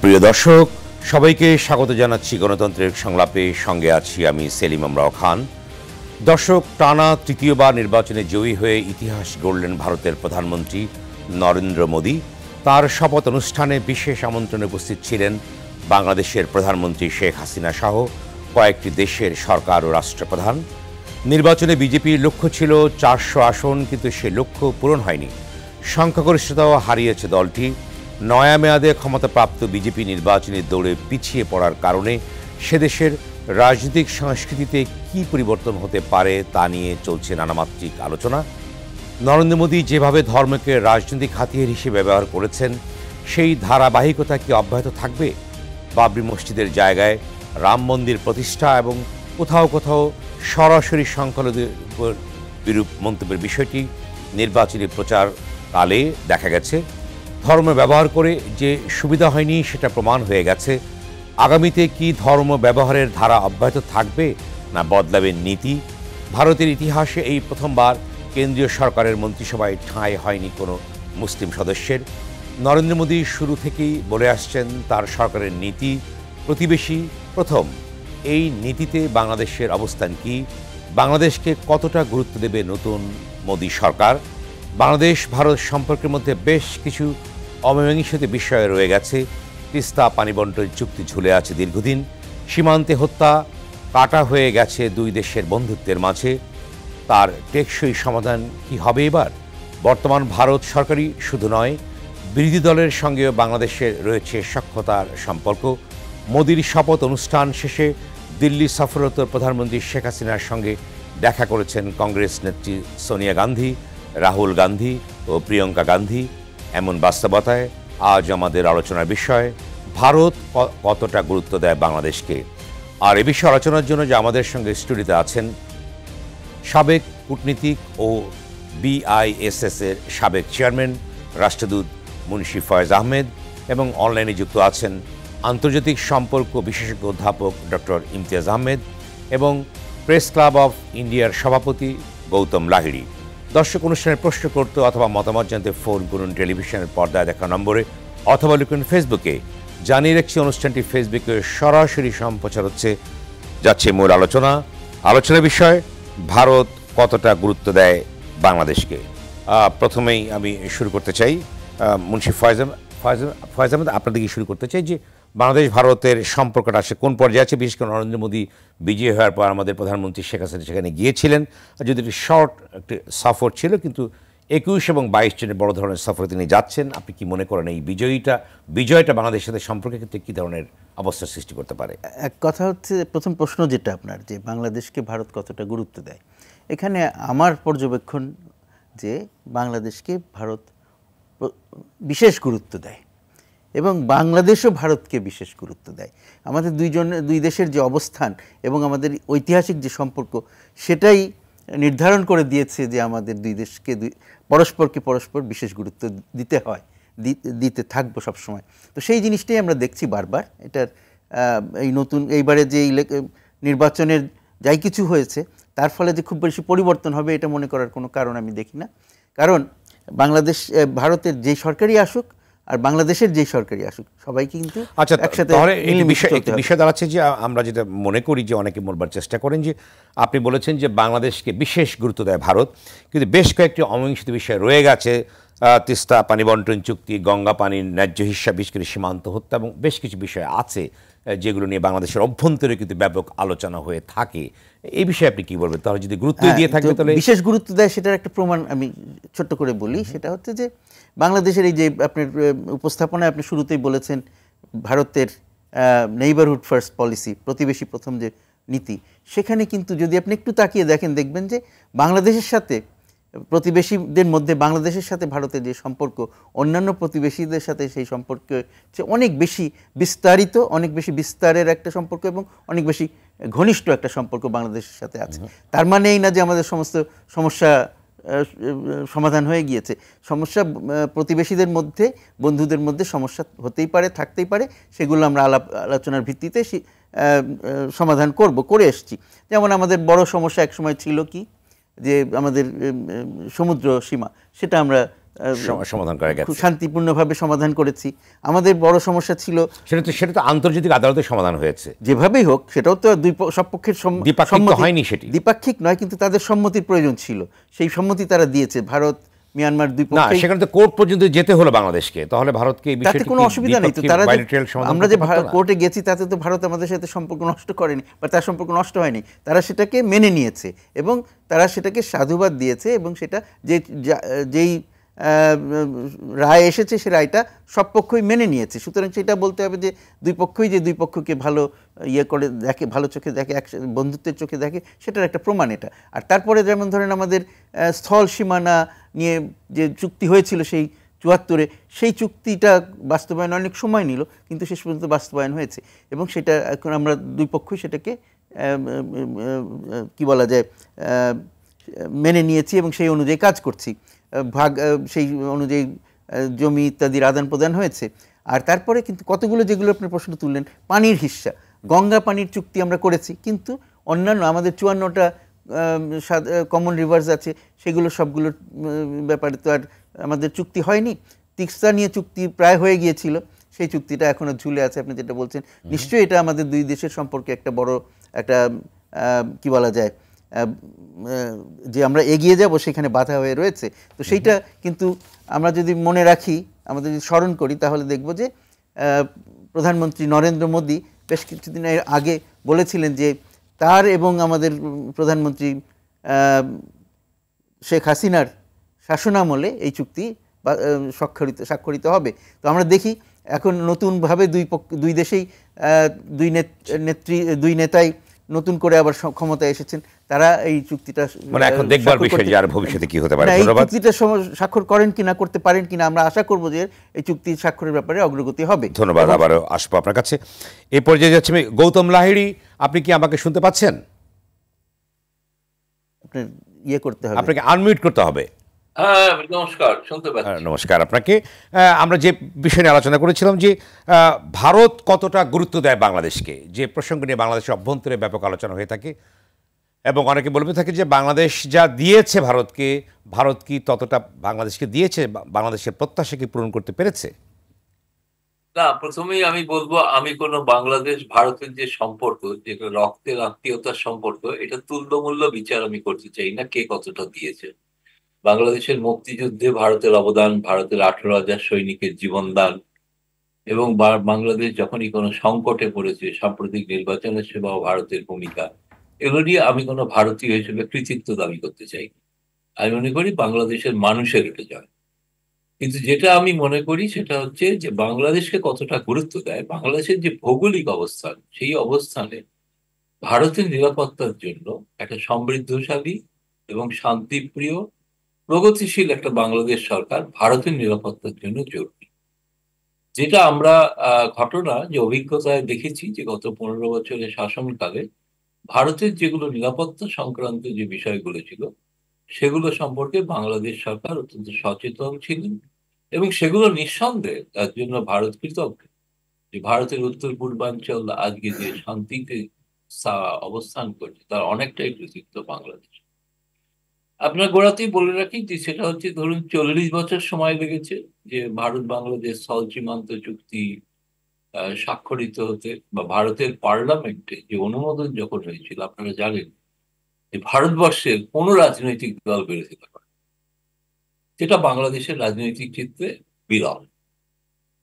প্রিয় দর্শক, সবাইকে স্বাগত জানাচ্ছি গণতন্ত্রের সংলাপে। সঙ্গে আছি আমি সেলিম আমরাও খান। দর্শক, টানা তৃতীয়বার নির্বাচনে জয়ী হয়ে ইতিহাস গড়লেন ভারতের প্রধানমন্ত্রী নরেন্দ্র মোদী। তার শপথ অনুষ্ঠানে বিশেষ আমন্ত্রণে উপস্থিত ছিলেন বাংলাদেশের প্রধানমন্ত্রী শেখ হাসিনা সহ কয়েকটি দেশের সরকার ও রাষ্ট্রপ্রধান। নির্বাচনে বিজেপির লক্ষ্য ছিল 400 আসন, কিন্তু সে লক্ষ্য পূরণ হয়নি। সংখ্যাগরিষ্ঠতাও হারিয়েছে দলটি। নয়া মেয়াদে ক্ষমতাপ্রাপ্ত বিজেপি নির্বাচনী দৌড়ে পিছিয়ে পড়ার কারণে সে দেশের রাজনৈতিক সংস্কৃতিতে কী পরিবর্তন হতে পারে তা নিয়ে চলছে নানামাত্রিক আলোচনা। নরেন্দ্র মোদী যেভাবে ধর্মকে রাজনৈতিক হাতিয়ার হিসেবে ব্যবহার করেছেন, সেই ধারাবাহিকতা কি অব্যাহত থাকবে? বাবরি মসজিদের জায়গায় রাম মন্দির প্রতিষ্ঠা এবং কোথাও কোথাও সরাসরি সংখ্যালঘুদের উপর বিরূপ মন্তব্যের বিষয়টি নির্বাচনী প্রচার কালে দেখা গেছে। ধর্ম ব্যবহার করে যে সুবিধা হয়নি সেটা প্রমাণ হয়ে গেছে। আগামীতে কি ধর্ম ব্যবহারের ধারা অব্যাহত থাকবে, না বদলাবে নীতি? ভারতের ইতিহাসে এই প্রথমবার কেন্দ্রীয় সরকারের মন্ত্রিসভায় ঠাঁই হয়নি কোনো মুসলিম সদস্যের। নরেন্দ্র মোদী শুরু থেকেই বলে আসছেন তার সরকারের নীতি প্রতিবেশী প্রথম। এই নীতিতে বাংলাদেশের অবস্থান কি? বাংলাদেশকে কতটা গুরুত্ব দেবে নতুন মোদী সরকার? বাংলাদেশ ভারত সম্পর্কের মধ্যে বেশ কিছু অমীমাংসিত বিষয় রয়ে গেছে। তিস্তা পানি বন্টন চুক্তি ঝুলে আছে দীর্ঘদিন। সীমান্তে হত্যা কাটা হয়ে গেছে দুই দেশের বন্ধুত্বের মাঝে। তার টেকসই সমাধান কি হবে এবার? বর্তমান ভারত সরকারই শুধু নয়, বিরোধী দলের সঙ্গেও বাংলাদেশের রয়েছে সখ্যতার সম্পর্ক। মোদির শপথ অনুষ্ঠান শেষে দিল্লি সফররত প্রধানমন্ত্রী শেখ হাসিনার সঙ্গে দেখা করেছেন কংগ্রেস নেত্রী সোনিয়া গান্ধী, রাহুল গান্ধী ও প্রিয়াঙ্কা গান্ধী। এমন বাস্তবতায় আজ আমাদের আলোচনার বিষয়, ভারত কতটা গুরুত্ব দেয় বাংলাদেশকে। আর এ বিষয়ে আলোচনার জন্য যে আমাদের সঙ্গে স্টুডিওতে আছেন সাবেক কূটনীতিক ও BISS-এর সাবেক চেয়ারম্যান রাষ্ট্রদূত মুন্সি ফয়েজ আহমেদ, এবং অনলাইনে যুক্ত আছেন আন্তর্জাতিক সম্পর্ক বিশেষজ্ঞ অধ্যাপক ডক্টর ইমতিয়াজ আহমেদ এবং প্রেস ক্লাব অফ ইন্ডিয়ার সভাপতি গৌতম লাহিড়ী। দর্শক, অনুষ্ঠানের প্রশ্ন করতে অথবা মতামত জানতে ফোন করুন টেলিভিশনের পর্দায় দেখা নম্বরে, অথবা লিখুন ফেসবুকে। জানিয়ে রাখছি, অনুষ্ঠানটি ফেসবুকে সরাসরি সম্প্রচার যাচ্ছে মূল আলোচনার বিষয়, ভারত কতটা গুরুত্ব দেয় বাংলাদেশকে। প্রথমেই আমি শুরু করতে চাই মুন্সি ফয়েজ আহমেদ, আপনার দিকে শুরু করতে চাই যে বাংলাদেশ ভারতের সম্পর্কটা আসে কোন পর্যায়ে আছে? বিশেষ করে নরেন্দ্র মোদী বিজয়ী হওয়ার পর আমাদের প্রধানমন্ত্রী শেখ হাসিনা সেখানে গিয়েছিলেন, যদি একটি শর্ট একটি সফর ছিল, কিন্তু 21 এবং 22 জনের বড় ধরনের সফরে তিনি যাচ্ছেন। আপনি কি মনে করেন এই বিজয়টা বাংলাদেশের সাথে সম্পর্কের ক্ষেত্রে কী ধরনের অবস্থার সৃষ্টি করতে পারে? এক কথা হচ্ছে, প্রথম প্রশ্ন যেটা আপনার, যে বাংলাদেশকে ভারত কতটা গুরুত্ব দেয়, এখানে আমার পর্যবেক্ষণ যে বাংলাদেশকে ভারত বিশেষ গুরুত্ব দেয় এবং বাংলাদেশও ভারতকে বিশেষ গুরুত্ব দেয়। আমাদের দুই দেশের যে অবস্থান এবং আমাদের ঐতিহাসিক যে সম্পর্ক, সেটাই নির্ধারণ করে দিয়েছে যে আমাদের দুই দেশকে পরস্পর বিশেষ গুরুত্ব দিতে হয়, দিতে থাকবো সবসময়। তো সেই জিনিসটাই আমরা দেখছি বারবার। এটার এইবারে যে নির্বাচনের যাই কিছু হয়েছে, তার ফলে যে খুব বেশি পরিবর্তন হবে এটা মনে করার কোনো কারণ আমি দেখি না। কারণ ভারতের যেই সরকারই আসুক আর বাংলাদেশের যেই সরকারই আসুক, সবাই কিন্তু একসাথে বিষয় দাঁড়াচ্ছে যে আমরা যেটা মনে করি যে অনেকে বলবার চেষ্টা করেন যে আপনি বলেছেন যে বাংলাদেশকে বিশেষ গুরুত্ব দেয় ভারত, কিন্তু বেশ কয়েকটি অমীমাংসিত বিষয় রয়ে গেছে। তিস্তা পানি বন্টন চুক্তি, গঙ্গা পানির ন্যায্য হিস্সা, বিশেষ করে সীমান্ত হত্যা এবং বেশ কিছু বিষয় আছে যেগুলো নিয়ে বাংলাদেশের অভ্যন্তরে কিন্তু ব্যাপক আলোচনা হয়ে থাকে। এই বিষয়ে আপনি কি বলবেন? তাহলে যদি গুরুত্ব দিয়ে থাকবে, তাহলে বিশেষ গুরুত্ব দেয় সেটার একটা প্রমাণ আমি ছোট্ট করে বলি। সেটা হচ্ছে যে বাংলাদেশের এই যে আপনার উপস্থাপনায় আপনি শুরুতেই বলেছেন ভারতের নেইবারহুড ফার্স্ট পলিসি, প্রতিবেশী প্রথম যে নীতি, সেখানে কিন্তু যদি আপনি একটু তাকিয়ে দেখবেন যে বাংলাদেশের সাথে প্রতিবেশীদের মধ্যে বাংলাদেশের সাথে ভারতের যে সম্পর্ক, অন্যান্য প্রতিবেশীদের সাথে সেই সম্পর্কে অনেক বেশি বিস্তারিত, অনেক বেশি বিস্তারের একটা সম্পর্ক এবং অনেক বেশি ঘনিষ্ঠ একটা সম্পর্ক বাংলাদেশের সাথে আছে। তার মানে এই না যে আমাদের সমস্ত সমস্যা সমাধান হয়ে গিয়েছে। সমস্যা প্রতিবেশীদের মধ্যে, বন্ধুদের মধ্যে সমস্যা হতেই পারে, থাকতেই পারে। সেগুলো আমরা আলোচনার ভিত্তিতে সমাধান করে এসেছি। যেমন আমাদের বড় সমস্যা একসময় ছিল কি, যে আমাদের সমুদ্র সীমা, সেটা আমরা সমাধান করা গেছে, খুব শান্তিপূর্ণভাবে সমাধান করেছি। আমাদের বড় সমস্যা ছিল, সেটা তো আন্তর্জাতিক আদালতে সমাধান হয়েছে, যেভাবেই হোক সেটাও তো সব পক্ষের দ্বিপাক্ষিক তো হয়নি, সেটি দ্বিপাক্ষিক নয়, কিন্তু তাদের সম্মতির প্রয়োজন ছিল, সেই সম্মতি তারা দিয়েছে। ভারত মিয়ানমার দুই না, পক্ষে, সেখানে তো কোর্ট পর্যন্ত যেতে হলো বাংলাদেশকে, তাহলে ভারতকে এই তাতে বিষয়টি কোনো অসুবিধা নেই তো। তারা আমরা যে আমরা কোর্টে গেছি তাতে তো ভারত আমাদের সাথে সম্পর্ক নষ্ট করেনি, বা তার সম্পর্ক নষ্ট হয়নি। তারা সেটাকে মেনে নিয়েছে এবং তারা সেটাকে সাধুবাদ দিয়েছে, এবং সেটা যেই রায় এসেছে সে রায়টা সব পক্ষই মেনে নিয়েছে। সুতরাং সেটা বলতে হবে যে দুই পক্ষই যে দুই পক্ষকে ভালো করে দেখে, ভালো চোখে দেখে, একসাথে বন্ধুত্বের চোখে দেখে, সেটার একটা প্রমাণ এটা। আর তারপরে যেমন ধরেন আমাদের স্থল সীমানা নিয়ে যে চুক্তি হয়েছিল সেই ৭৪-এ, সেই চুক্তিটা বাস্তবায়ন অনেক সময় নিল, কিন্তু শেষ পর্যন্ত বাস্তবায়ন হয়েছে, এবং সেটা এখন আমরা দুই পক্ষই সেটাকে কি বলা যায়, মেনে নিয়েছি এবং সেই অনুযায়ী কাজ করছি। সেই অনুযায়ী জমি ইত্যাদির আদান প্রদান হয়েছে। আর তারপরে কিন্তু কতগুলো, যেগুলো আপনার প্রশ্ন তুললেন, পানির হিস্সা, গঙ্গা পানির চুক্তি আমরা করেছি, কিন্তু অন্যান্য আমাদের ৫৪টা কমন রিভার্স আছে, সেগুলো সবগুলোর ব্যাপারে তো আর আমাদের চুক্তি হয়নি। তিস্তা নিয়ে চুক্তি প্রায় হয়ে গিয়েছিল, সেই চুক্তিটা এখনও ঝুলে আছে। আপনি যেটা বলছেন, নিশ্চয়ই এটা আমাদের দুই দেশের সম্পর্কে একটা বড় একটা কি বলা যায়, যে আমরা এগিয়ে যাব সেখানে বাধা হয়ে রয়েছে। তো সেইটা কিন্তু আমরা যদি মনে রাখি, আমাদের যদি স্মরণ করি, তাহলে দেখব যে প্রধানমন্ত্রী নরেন্দ্র মোদী বেশ কিছুদিন আগে বলেছিলেন যে তার এবং আমাদের প্রধানমন্ত্রী শেখ হাসিনার শাসনামলে এই চুক্তি স্বাক্ষরিত হবে। তো আমরা দেখি এখন নতুনভাবে দুই দেশেই দুই নেতাই নতুন করে আবার ক্ষমতায় এসেছেন, তারা এই চুক্তিটা এখন দেখবার বিষয় যে আর ভবিষ্যতে কি হতে পারে। এই চুক্তিটা স্বাক্ষর করেন কিনা, করতে পারেন কিনা, আমরা আশা করব যে এই চুক্তি স্বাক্ষরের ব্যাপারে অগ্রগতি হবে। ধন্যবাদ, আবারও আসবো আপনার কাছে। এই পর্যায়ে যাচ্ছি আমি গৌতম লাহিড়ী, আপনি কি আমাকে শুনতে পাচ্ছেন? আপনার করতে হবে, আপনাকে আনমিউট করতে হবে। নমস্কার, শুনতে পাচ্ছি। নমস্কার আপনাকে। আমরা যে বিষয় নিয়ে আলোচনা করেছিলাম যে ভারত কতটা গুরুত্ব দেয় বাংলাদেশকে, যে প্রসঙ্গ নিয়ে বাংলাদেশের অভ্যন্তরে ব্যাপক আলোচনা হয়ে থাকে, এবং অনেকে বলবে থাকে যে বাংলাদেশ যা দিয়েছে ভারতকে, ভারত কি ততটা বাংলাদেশকে দিয়েছে, বাংলাদেশের প্রত্যাশাকে পূরণ করতে পেরেছে? না, প্রথমেই আমি বলবো, আমি কোনো বাংলাদেশ ভারতের যে সম্পর্ক, যেটা রক্তের আত্মীয়তার সম্পর্ক, এটা তুল্যমূল্য বিচার আমি করতে চাই না কে কতটা দিয়েছে। বাংলাদেশের মুক্তিযুদ্ধে ভারতের অবদান, ভারতের ১৮,০০০ সৈনিকের জীবনদান, এবং বাংলাদেশ যখনই কোনো সংকটে পড়েছে, সাম্প্রতিক নির্বাচনের সেবাও ভারতের ভূমিকা, এগুলো নিয়ে আমি কোনো ভারতীয় হিসেবে কৃতিত্ব দাবি করতে চাই। আমি মনে করি বাংলাদেশের মানুষের এটা জয়। কিন্তু যেটা আমি মনে করি সেটা হচ্ছে যে বাংলাদেশকে কতটা গুরুত্ব দেয়, বাংলাদেশের যে ভৌগোলিক অবস্থান, সেই অবস্থানে ভারতের নিরাপত্তার জন্য একটা সমৃদ্ধশালী এবং শান্তিপ্রিয় প্রগতিশীল একটা বাংলাদেশ সরকার ভারতের নিরাপত্তার জন্য জরুরি। যেটা আমরা ঘটনা যে অভিজ্ঞতায় দেখেছি যে গত ১৫ বছরের শাসনকালে ভারতের যেগুলো নিরাপত্তা সংক্রান্ত যে বিষয়গুলো ছিল, সেগুলো সম্পর্কে বাংলাদেশ সরকার অত্যন্ত সচেতন ছিলেন, এবং সেগুলো নিঃসন্দেহে তার জন্য ভারত কৃতজ্ঞ যে ভারতের উত্তর পূর্বাঞ্চল আজকে যে শান্তিতে অবস্থান করছে তার অনেকটাই কৃতিত্ব বাংলাদেশ। আপনার গোড়াতেই বলে রাখি যে সেটা হচ্ছে, ধরুন ৪০ বছর সময় লেগেছে যে ভারত বাংলাদেশ স্থল সীমান্ত চুক্তি স্বাক্ষরিত হতে, বা ভারতের পার্লামেন্টে যে অনুমোদন যখন হয়েছিল, আপনারা জানেন যে ভারতবর্ষের কোনো রাজনৈতিক দল বিরোধিতা করে, যেটা বাংলাদেশের রাজনৈতিক চিত্রে বিরল।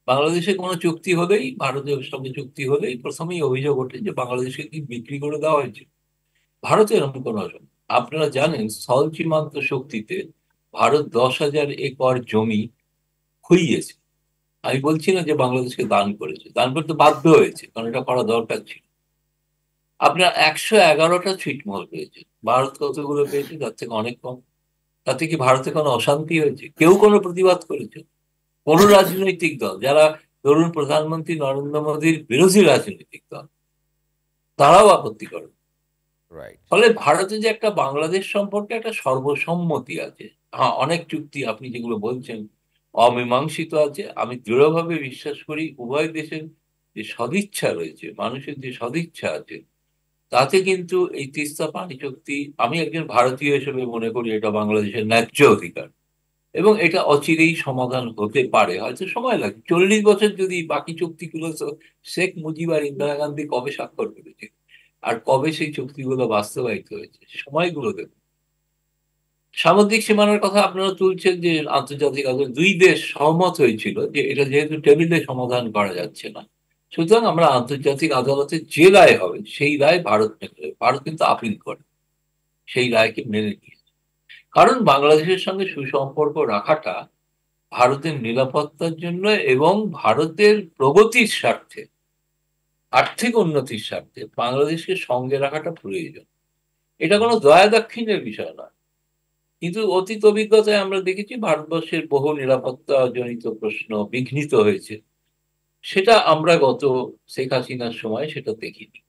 বাংলাদেশে কোনো চুক্তি হলেই, ভারতের সঙ্গে চুক্তি হলেই প্রথমেই অভিযোগ ওঠে যে বাংলাদেশকে কি বিক্রি করে দেওয়া হয়েছে। ভারতের এরকম কোনো অসুবিধা। আপনারা জানেন স্থল সীমান্ত চুক্তিতে ভারত ১০,০০০ একর জমি খুইয়েছে। আমি বলছি না যে বাংলাদেশকে দান করেছে, দান করতে বাধ্য হয়েছে, কারণ এটা করা দরকার ছিল। আপনার ১১১টা ছিটমহল পেয়েছে, ভারত কতগুলো পেয়েছে তার থেকে অনেক কম। তাতে কি ভারতে কোনো অশান্তি হয়েছে? কেউ কোনো প্রতিবাদ করেছে? কোন রাজনৈতিক দল, যারা ধরুন প্রধানমন্ত্রী নরেন্দ্র মোদীর বিরোধী রাজনৈতিক দল, তারাও আপত্তি করে। ফলে ভারতে যে একটা বাংলাদেশ সম্পর্কে একটা সর্বসম্মতি আছে। হ্যাঁ, অনেক চুক্তি আপনি যেগুলো বলছেন অমীমাংসিত আছে। আমি দৃঢ়ভাবে বিশ্বাস করি উভয় দেশের যে সদিচ্ছা রয়েছে, মানুষের যে সদিচ্ছা আছে, তাতে কিন্তু এই তিস্তা পানি চুক্তি, আমি একজন ভারতীয় হিসেবে মনে করি এটা বাংলাদেশের ন্যায্য অধিকার, এবং এটা অচিরেই সমাধান হতে পারে, হয়তো সময় লাগে। 40 বছর যদি বাকি চুক্তিগুলো, শেখ মুজিব আর ইন্দিরা গান্ধী কবে স্বাক্ষর করেছে আর কবে সেই চুক্তিগুলো বাস্তবায়িত হয়েছে, সময়গুলো দেখুন। সামুদ্রিক সীমানার কথা আপনারা তুলছেন, যে আন্তর্জাতিক আদালত 2 দেশ সহমত হয়েছিল যে এটা যেহেতু টেবিলে সমাধান করা যাচ্ছে না, সুতরাং আমরা আন্তর্জাতিক আদালতে যে রায় হবে সেই রায় ভারত মেনে, ভারত কিন্তু আপিল করে সেই রায়কে মেনে নিয়েছে। কারণ বাংলাদেশের সঙ্গে সুসম্পর্ক রাখাটা ভারতের নিরাপত্তার জন্য এবং ভারতের প্রগতির স্বার্থে, আর্থিক উন্নতির স্বার্থে বাংলাদেশকে সঙ্গে রাখাটা প্রয়োজন। এটা কোনো দয়া দাক্ষিণ্যের বিষয় নয়। কিন্তু অতীত অভিজ্ঞতায় আমরা দেখেছি ভারতবর্ষের বহু নিরাপত্তা জনিত প্রশ্ন বিঘ্নিত হয়েছে, সেটা আমরা গত শেখ হাসিনার সময় সেটা দেখিনি।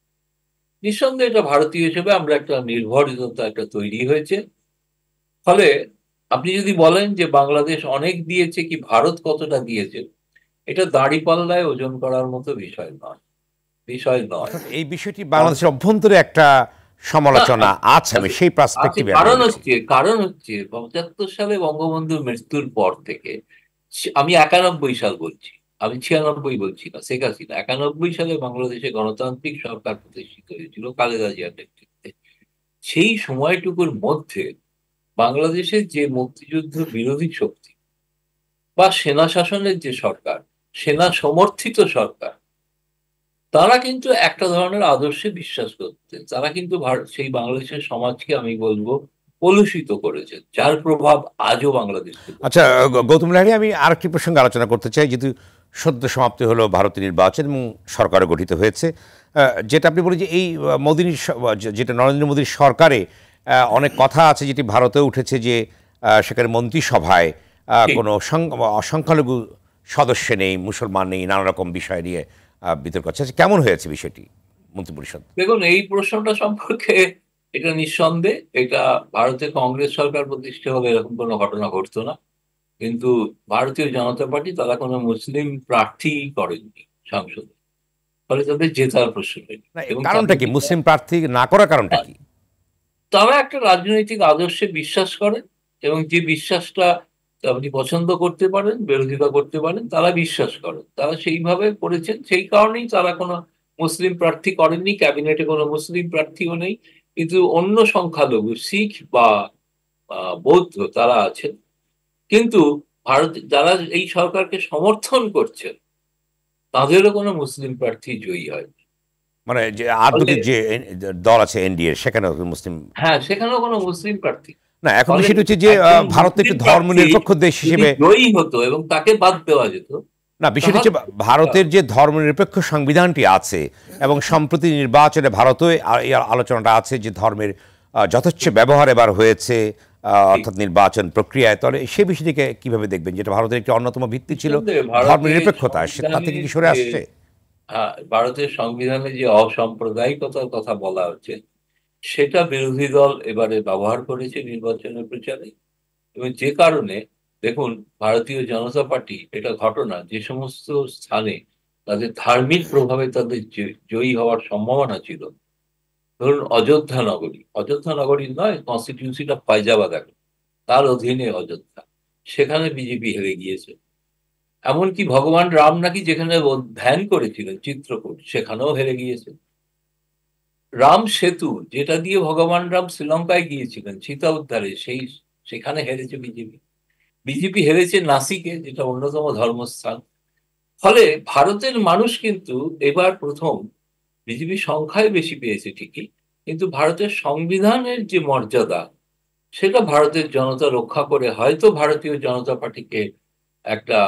নিঃসন্দেহে এটা ভারতীয় হিসেবে আমরা একটা নির্ভরযোগ্যতা একটা তৈরি হয়েছে। ফলে আপনি যদি বলেন যে বাংলাদেশ অনেক দিয়েছে কি ভারত কতটা দিয়েছে, এটা দাঁড়িপাল্লায় ওজন করার মতো বিষয় নয়, বিষয় নয়। অর্থাৎ এই বিষয়টি বাংলাদেশের অভ্যন্তরে একটা সমালোচনা আছে, আমি সেই পার্সপেক্টিভে কারণ হচ্ছে 75 সালে বঙ্গবন্ধুর মৃত্যুর পর থেকে, আমি 91 সাল বলছি, আমি 96 বলছি না, শেখ হাসিনা 91 সালে বাংলাদেশে গণতান্ত্রিক সরকার প্রতিষ্ঠিত হয়েছিল খালেদা জিয়ার নেতৃত্বে। সেই সময়টুকুর মধ্যে বাংলাদেশের যে মুক্তিযুদ্ধ বিরোধী শক্তি বা সেনা শাসনের যে সরকার, সেনা সমর্থিত সরকার, তারা কিন্তু একটা ধরনের আদর্শে বিশ্বাস করতেন। তারা কিন্তু সেই বাংলাদেশের সমাজকে আমি বলবো কলুষিত করেছে, যার প্রভাব আজও বাংলাদেশে। আচ্ছা গৌতম লাহিড়ী, আমি আরেকটি প্রসঙ্গে আলোচনা করতে চাই। যেহেতু সদ্য সমাপ্তি হলো ভারতের নির্বাচন এবং সরকারও গঠিত হয়েছে, যেটা আপনি বলেন যে এই মোদীর যেটা নরেন্দ্র মোদীর সরকারে অনেক কথা আছে যেটি ভারতেও উঠেছে, যে সেখানে মন্ত্রিসভায় কোনো সংখ্যালঘু সদস্য নেই, মুসলমান নেই, নানা রকম বিষয় নিয়ে বিতর্ক আছে। কেমন হয়েছে বিষয়টি মন্ত্রিপরিষদ? দেখুন, এই প্রশ্নটা সম্পর্কে এটা নিঃসন্দেহে এটা ভারতে কংগ্রেস সরকার প্রতিষ্ঠা হলে এরকম কোনো ঘটনা ঘটতো না। কিন্তু ভারতীয় জনতা পার্টি তারা কোনো মুসলিম প্রার্থী করেননি সংসদে, ফলে তাদের জেতার প্রশ্ন নেই। এবং কারণটা কি, মুসলিম প্রার্থী না করার কারণটা কি? তারা একটা রাজনৈতিক আদর্শে বিশ্বাস করেন এবং যে বিশ্বাসটা আপনি পছন্দ করতে পারেন, বিরোধিতা করতে পারেন, তারা বিশ্বাস করেন, তারা সেইভাবে করেছেন। সেই কারণেই তারা কোনো মুসলিম প্রার্থী করেননি, ক্যাবিনেটে কোনো মুসলিম প্রার্থীও নেই। কিন্তু অন্য সংখ্যালঘু শিখ বা বৌদ্ধ তারা আছেন। কিন্তু ভারত যারা এই সরকারকে সমর্থন করছেন তাদেরও কোনো মুসলিম প্রার্থী জয়ী হয়নি। মানে যে আর দুটি যে দল আছে এনডিএ, সেখানে মুসলিম, হ্যাঁ, সেখানেও কোনো মুসলিম প্রার্থী না। এখন বিষয়টা হচ্ছে যে ভারত একটি ধর্মনিরপেক্ষ দেশ হিসেবে জয়ী হতো এবং তাকে বাদ দেওয়া যেত না। বিষয়টা হচ্ছে ভারতের যে ধর্মনিরপেক্ষ সংবিধানটি আছে এবং সম্প্রতি নির্বাচনে ভারতেও এই আলোচনাটা আছে যে ধর্মের যথেচ্ছ ব্যবহার এবার হয়েছে অর্থাৎ নির্বাচন প্রক্রিয়ায়। তাহলে সেই বিষয়টিকে কিভাবে দেখবেন, যেটা ভারতের একটি অন্যতম ভিত্তি ছিল ধর্মনিরপেক্ষতা, তা থেকে কি সরে আসছে? ভারতের সংবিধানে যে অসাম্প্রদায়িকতার কথা বলা হচ্ছে সেটা বিরোধী দল এবারে ব্যবহার করেছে নির্বাচনের প্রচারে। এবং যে কারণে দেখুন, ভারতীয় জনতা পার্টি, এটা ঘটনা, যে সমস্ত স্থানে তাদের ধার্মিক প্রভাবে তাদের জয়ী হওয়ার সম্ভাবনা ছিল, ধরুন অযোধ্যা নগরী নয়, কনস্টিটিউশন অফ ফাইজাবাদ এখন তার অধীনে অযোধ্যা, সেখানে বিজেপি হেরে গিয়েছে। এমনকি ভগবান রাম নাকি যেখানে ধ্যান করেছিলেন চিত্রকূট, সেখানেও হেরে গিয়েছে। রাম সেতু, যেটা দিয়ে ভগবান রাম শ্রীলঙ্কায় গিয়েছিলেন সীতা উদ্ধারে, সেখানে হেরেছে বিজেপি হেরেছে নাসিকে, যেটা অন্যতম ধর্মস্থান। ফলে ভারতের মানুষ কিন্তু এবার প্রথম, বিজেপি সংখ্যায় বেশি পেয়েছে ঠিকই, কিন্তু ভারতের সংবিধানের যে মর্যাদা সেটা ভারতের জনতা রক্ষা করে হয়তো ভারতীয় জনতা পার্টিকে একটা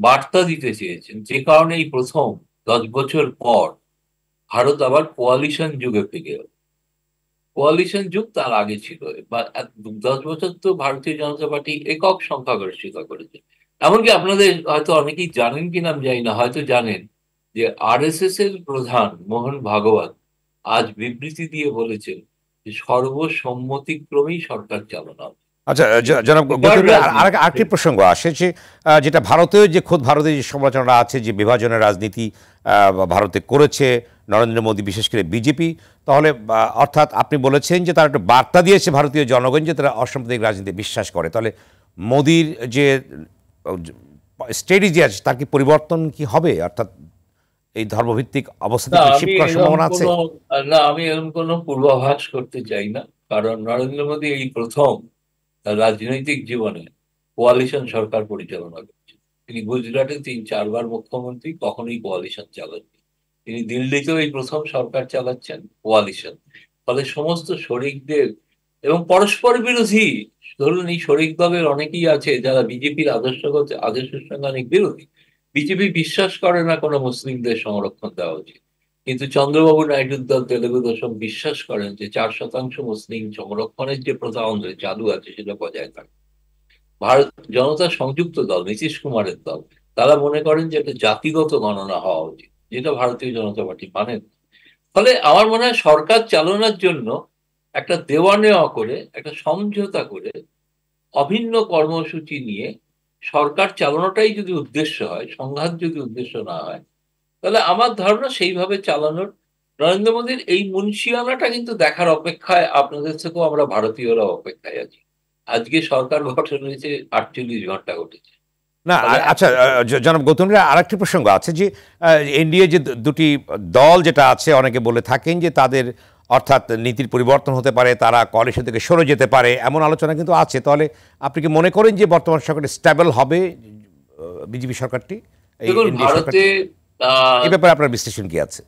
বার্তা দিতে চেয়েছেন, যে কারণে এই প্রথম 10 বছর পর ভারত আবার কোয়ালিশন যুগে ফিরে গেল। কোয়ালিশন যুগ তার আগে ছিল, বা 10 বছর তো ভারতীয় জনতা পার্টি একক সংখ্যাগরিষ্ঠতা করেছে। এমনকি আপনাদের হয়তো অনেকেই জানেন কিনা আমি জানি না, হয়তো জানেন যে আরএসএস এর প্রধান মোহন ভাগবত আজ বিবৃতি দিয়ে বলেছেন যে সর্বসম্মতিক্রমেই সরকার চালানো হবে। আচ্ছা জনাব, আরেকটি প্রসঙ্গ আসে যে যেটা ভারতেও যে খোদ ভারতের যে সমালোচনা আছে যে বিভাজনের রাজনীতি ভারতে করেছে নরেন্দ্র মোদী, বিশেষ করে বিজেপি, তাহলে অর্থাৎ আপনি বলেছেন যে তারা একটা বার্তা দিয়েছে ভারতীয় জনগণ যে তারা অসাম্প্রদায়িক রাজনীতি বিশ্বাস করে। তাহলে মোদির যে স্ট্র্যাটেজি আছে তার কি পরিবর্তন কি হবে, অর্থাৎ এই ধর্মভিত্তিক অবস্থা না থেকে আমি শিফট করার এরকম সম্ভাবনা আছে? কোনো না আমি এরকম কোনো পূর্বাভাস করতে চাই না, কারণ নরেন্দ্র মোদী এই প্রথম তার রাজনৈতিক জীবনে কোয়ালিশন সরকার পরিচালনা করছেন। তিনি গুজরাটে 3-4 বার মুখ্যমন্ত্রী, কখনোই কোয়ালিশন চালাননি। তিনি দিল্লিতেও এই প্রথম সরকার চালাচ্ছেন কোয়ালিশন। ফলে সমস্ত শরিকদের এবং পরস্পর বিরোধী, ধরুন এই শরিক দলের অনেকেই আছে যারা বিজেপির আদর্শের সঙ্গে অনেক বিরোধী। বিজেপি বিশ্বাস করে না কোনো মুসলিমদের সংরক্ষণ দেওয়া উচিত, কিন্তু চন্দ্রবাবু নাইডুর দল তেলেগু দেশম বিশ্বাস করেন যে 4% মুসলিম সংরক্ষণের যে প্রথা আমাদের চালু আছে সেটা বজায় থাকে। ভারত জনতা সংযুক্ত দল, নীতিশ কুমারের দল, তারা মনে করেন যে একটা জাতিগত গণনা হওয়া উচিত, যেটা ভারতীয় জনতা পার্টি মানেন। ফলে আমার মনে হয় সরকার চালানোর জন্য একটা দেওয়া নেওয়া করে, একটা সমঝোতা করে, অভিন্ন কর্মসূচি নিয়ে সরকার চালানোটাই যদি উদ্দেশ্য হয়, সংঘাত যদি উদ্দেশ্য না হয়, তাহলে আমার ধারণা সেইভাবে চালানোর। নরেন্দ্র মোদীর এই মুন্সিয়ানাটা কিন্তু দেখার অপেক্ষায় আপনাদের থেকেও আমরা ভারতীয়রা অপেক্ষায় আছি। আজকে সরকার গঠন হয়েছে, 48 ঘন্টা ঘটেছে। না আচ্ছা, জনাব গৌতম রায়, আরেকটি প্রসঙ্গ আছে যে এনডিএ যে দুটি দল যেটা আছে, অনেকে বলে থাকেন যে তাদের অর্থাৎ নীতির পরিবর্তন হতে পারে, তারা কোয়ালিশন থেকে সরে যেতে পারে, এমন আলোচনা কিন্তু আছে। তাহলে আপনি কি মনে করেন যে বর্তমান সরকার স্টেবল হবে, বিজেপি সরকারটি, এই দেখুন এনডিএ ভারতে সরকারটি? এই ব্যাপারে আপনার বিশ্লেষণ কি আছে?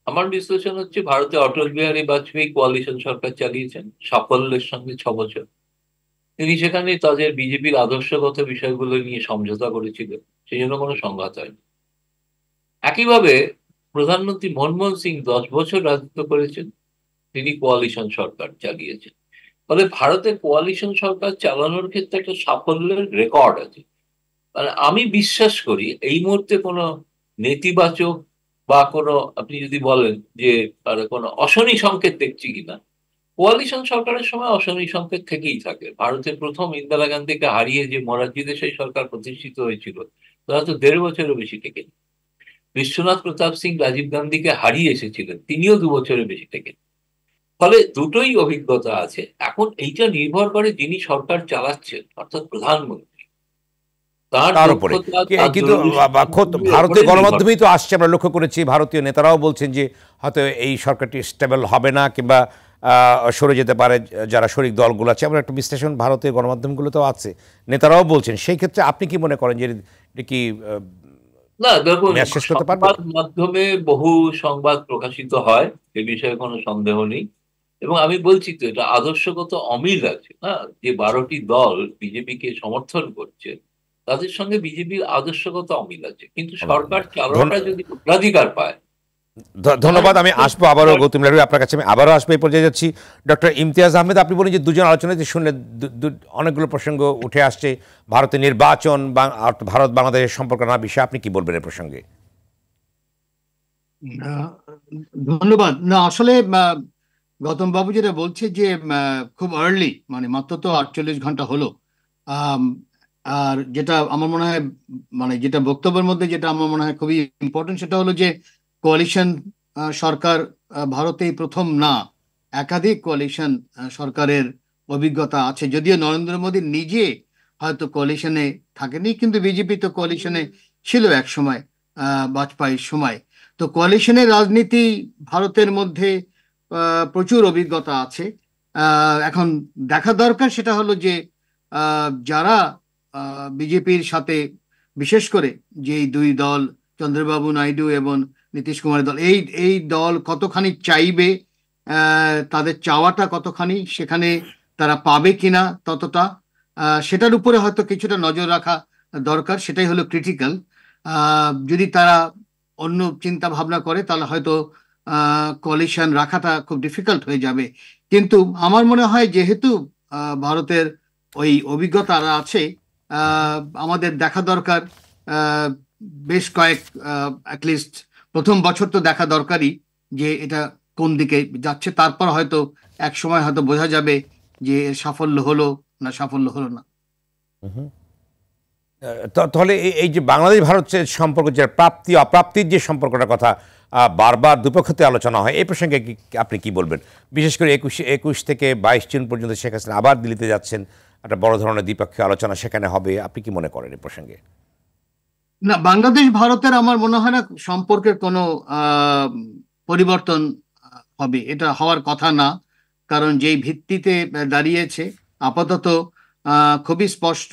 আমার বিশ্লেষণ হচ্ছে, ভারতে অটল বিহারী বাজপেয়ী কোয়ালিশন সরকার চালিয়েছেন সাফল্যের সঙ্গে 6 বছর। তিনি সেখানে তাদের বিজেপির আদর্শগত বিষয়গুলো নিয়ে সমঝোতা করেছিলেন, সেই জন্য কোনো সংঘাত হয়নি। একইভাবে প্রধানমন্ত্রী মনমোহন সিং 10 বছর রাজত্ব করেছেন, তিনি কোয়ালিশন সরকার চালিয়েছেন। ফলে ভারতের কোয়ালিশন সরকার চালানোর ক্ষেত্রে একটা সাফল্যের রেকর্ড আছে। মানে আমি বিশ্বাস করি এই মুহূর্তে কোনো নেতিবাচক বা কোনো, আপনি যদি বলেন যে কোনো অশনি সংকেত দেখছি কিনা, কোয়ালিশন সরকারের সময় অশনি সংকেত থেকেই থাকে। ভারতের প্রথম ইন্দিরা গান্ধীকে হারিয়ে যে মোরারজি দেশাই সরকার প্রতিষ্ঠিত হয়েছিল, তারা তো 1.5 বছরেরও বেশি টেকেন। বিশ্বনাথ প্রতাপ সিং রাজীব গান্ধীকে হারিয়ে এসেছিলেন, তিনিও 2 বছরের বেশি টেকেন। ফলে দুটোই অভিজ্ঞতা আছে। এখন এইটা নির্ভর করে যিনি সরকার চালাচ্ছেন, অর্থাৎ প্রধানমন্ত্রী, তার তার উপরে দক্ষতা, তার কিন্তু খোদ দূরদৃষ্টির ভারতীয় উপরে নির্ভর গণমাধ্যমেই তো আসছে, আমরা লক্ষ্য করেছি, ভারতীয় নেতারাও বলছেন যে হয়তো এই সরকারটি স্টেবল হবে না, কিংবা সরে যেতে পারে যারা শরিক দলগুলো আছে, এমন একটা বিশ্লেষণ ভারতীয় গণমাধ্যমগুলোতেও আছে, নেতারাও বলছেন। সেই ক্ষেত্রে আপনি কি মনে করেন যে এটা কি না দেখুন, মেয়াদ শেষ করতে পারবে? সংবাদ মাধ্যমে বহু সংবাদ প্রকাশিত হয়, এ বিষয়ে কোনো সন্দেহ নেই। এবং আমি বলছি তো, এটা আদর্শগত অমিল আছে না, যে 12টি দল বিজেপিকে সমর্থন করছে, তাদের সঙ্গে বিজেপির আদর্শগত অমিল আছে, কিন্তু সরকার চালানোটা যদি অগ্রাধিকার পায়। ধন্যবাদ। আমি আসবো আবারও, গৌতম লাহিড়ী আপনার কাছে আমি আবারও আসবো। এই পর্যায়ে যাচ্ছি ডক্টর ইমতিয়াজ আহমেদ। আপনি বলেন যে দুজন আলোচনায় শুনলে অনেকগুলো প্রসঙ্গ উঠে আসছে, ভারতের নির্বাচন, ভারত বাংলাদেশের সম্পর্ক নানা বিষয়ে আপনি কি বলবেন এই প্রসঙ্গে? ধন্যবাদ। না আসলে গৌতম বাবু যেটা বলছে যে খুব আর্লি, মানে মাত্র তো 48 ঘন্টা হলো। আর যেটা আমার মনে হয়, মানে যেটা বক্তব্যের মধ্যে যেটা আমার মনে হয় খুবই ইম্পর্টেন্ট, সেটা হলো যে কোয়ালিশন সরকার ভারতেই প্রথম না, একাধিক কোয়ালিশন সরকারের অভিজ্ঞতা আছে। যদিও নরেন্দ্র মোদী নিজে হয়তো কোয়ালিশনে থাকেনি, কিন্তু বিজেপি তো কোয়ালিশনে ছিল এক সময়, বাজপেয়ীর সময়। তো কোয়ালিশনের রাজনীতি ভারতের মধ্যে প্রচুর অভিজ্ঞতা আছে। এখন দেখা দরকার সেটা হলো যে যারা বিজেপির সাথে, বিশেষ করে যে দুই দল, চন্দ্রবাবু নাইডু এবং নীতিশ কুমারের দল, এই দল কতখানি চাইবে, তাদের চাওয়াটা কতখানি, সেখানে তারা পাবে কিনা ততটা, সেটার উপরে হয়তো কিছুটা নজর রাখা দরকার। সেটাই হলো ক্রিটিক্যাল। যদি তারা অন্য চিন্তা ভাবনা করে তাহলে হয়তো কোয়ালিশন রাখাটা খুব ডিফিকাল্ট হয়ে যাবে। কিন্তু আমার মনে হয় যেহেতু ভারতের ওই অভিজ্ঞতা আছে, আমাদের দেখা দরকার বেশ কয়েক, অ্যাটলিস্ট প্রথম বছর তো দেখা দরকারই যে এটা কোন দিকে যাচ্ছে। তারপর হয়তো এক সময় হয়তো বোঝা যাবে যে সাফল্য হলো না সাফল্য হলো না। তাহলে এই যে বাংলাদেশ ভারতের সম্পর্ক, যে প্রাপ্তি অপ্রাপ্তির যে সম্পর্কটার কথা বারবার দুপক্ষতে আলোচনা হয়, এই প্রসঙ্গে আপনি কি বলবেন? বিশেষ করে 21 থেকে 22 জুন পর্যন্ত শেখ হাসিনা আবার দিল্লিতে যাচ্ছেন, একটা বড় ধরনের দ্বিপক্ষীয় আলোচনা সেখানে হবে, আপনি কি মনে করেন এই প্রসঙ্গে? না, বাংলাদেশ ভারতের আমার মনে হয় না সম্পর্কের কোনো পরিবর্তন হবে, এটা হওয়ার কথা না। কারণ যেই ভিত্তিতে দাঁড়িয়েছে আপাতত খুবই স্পষ্ট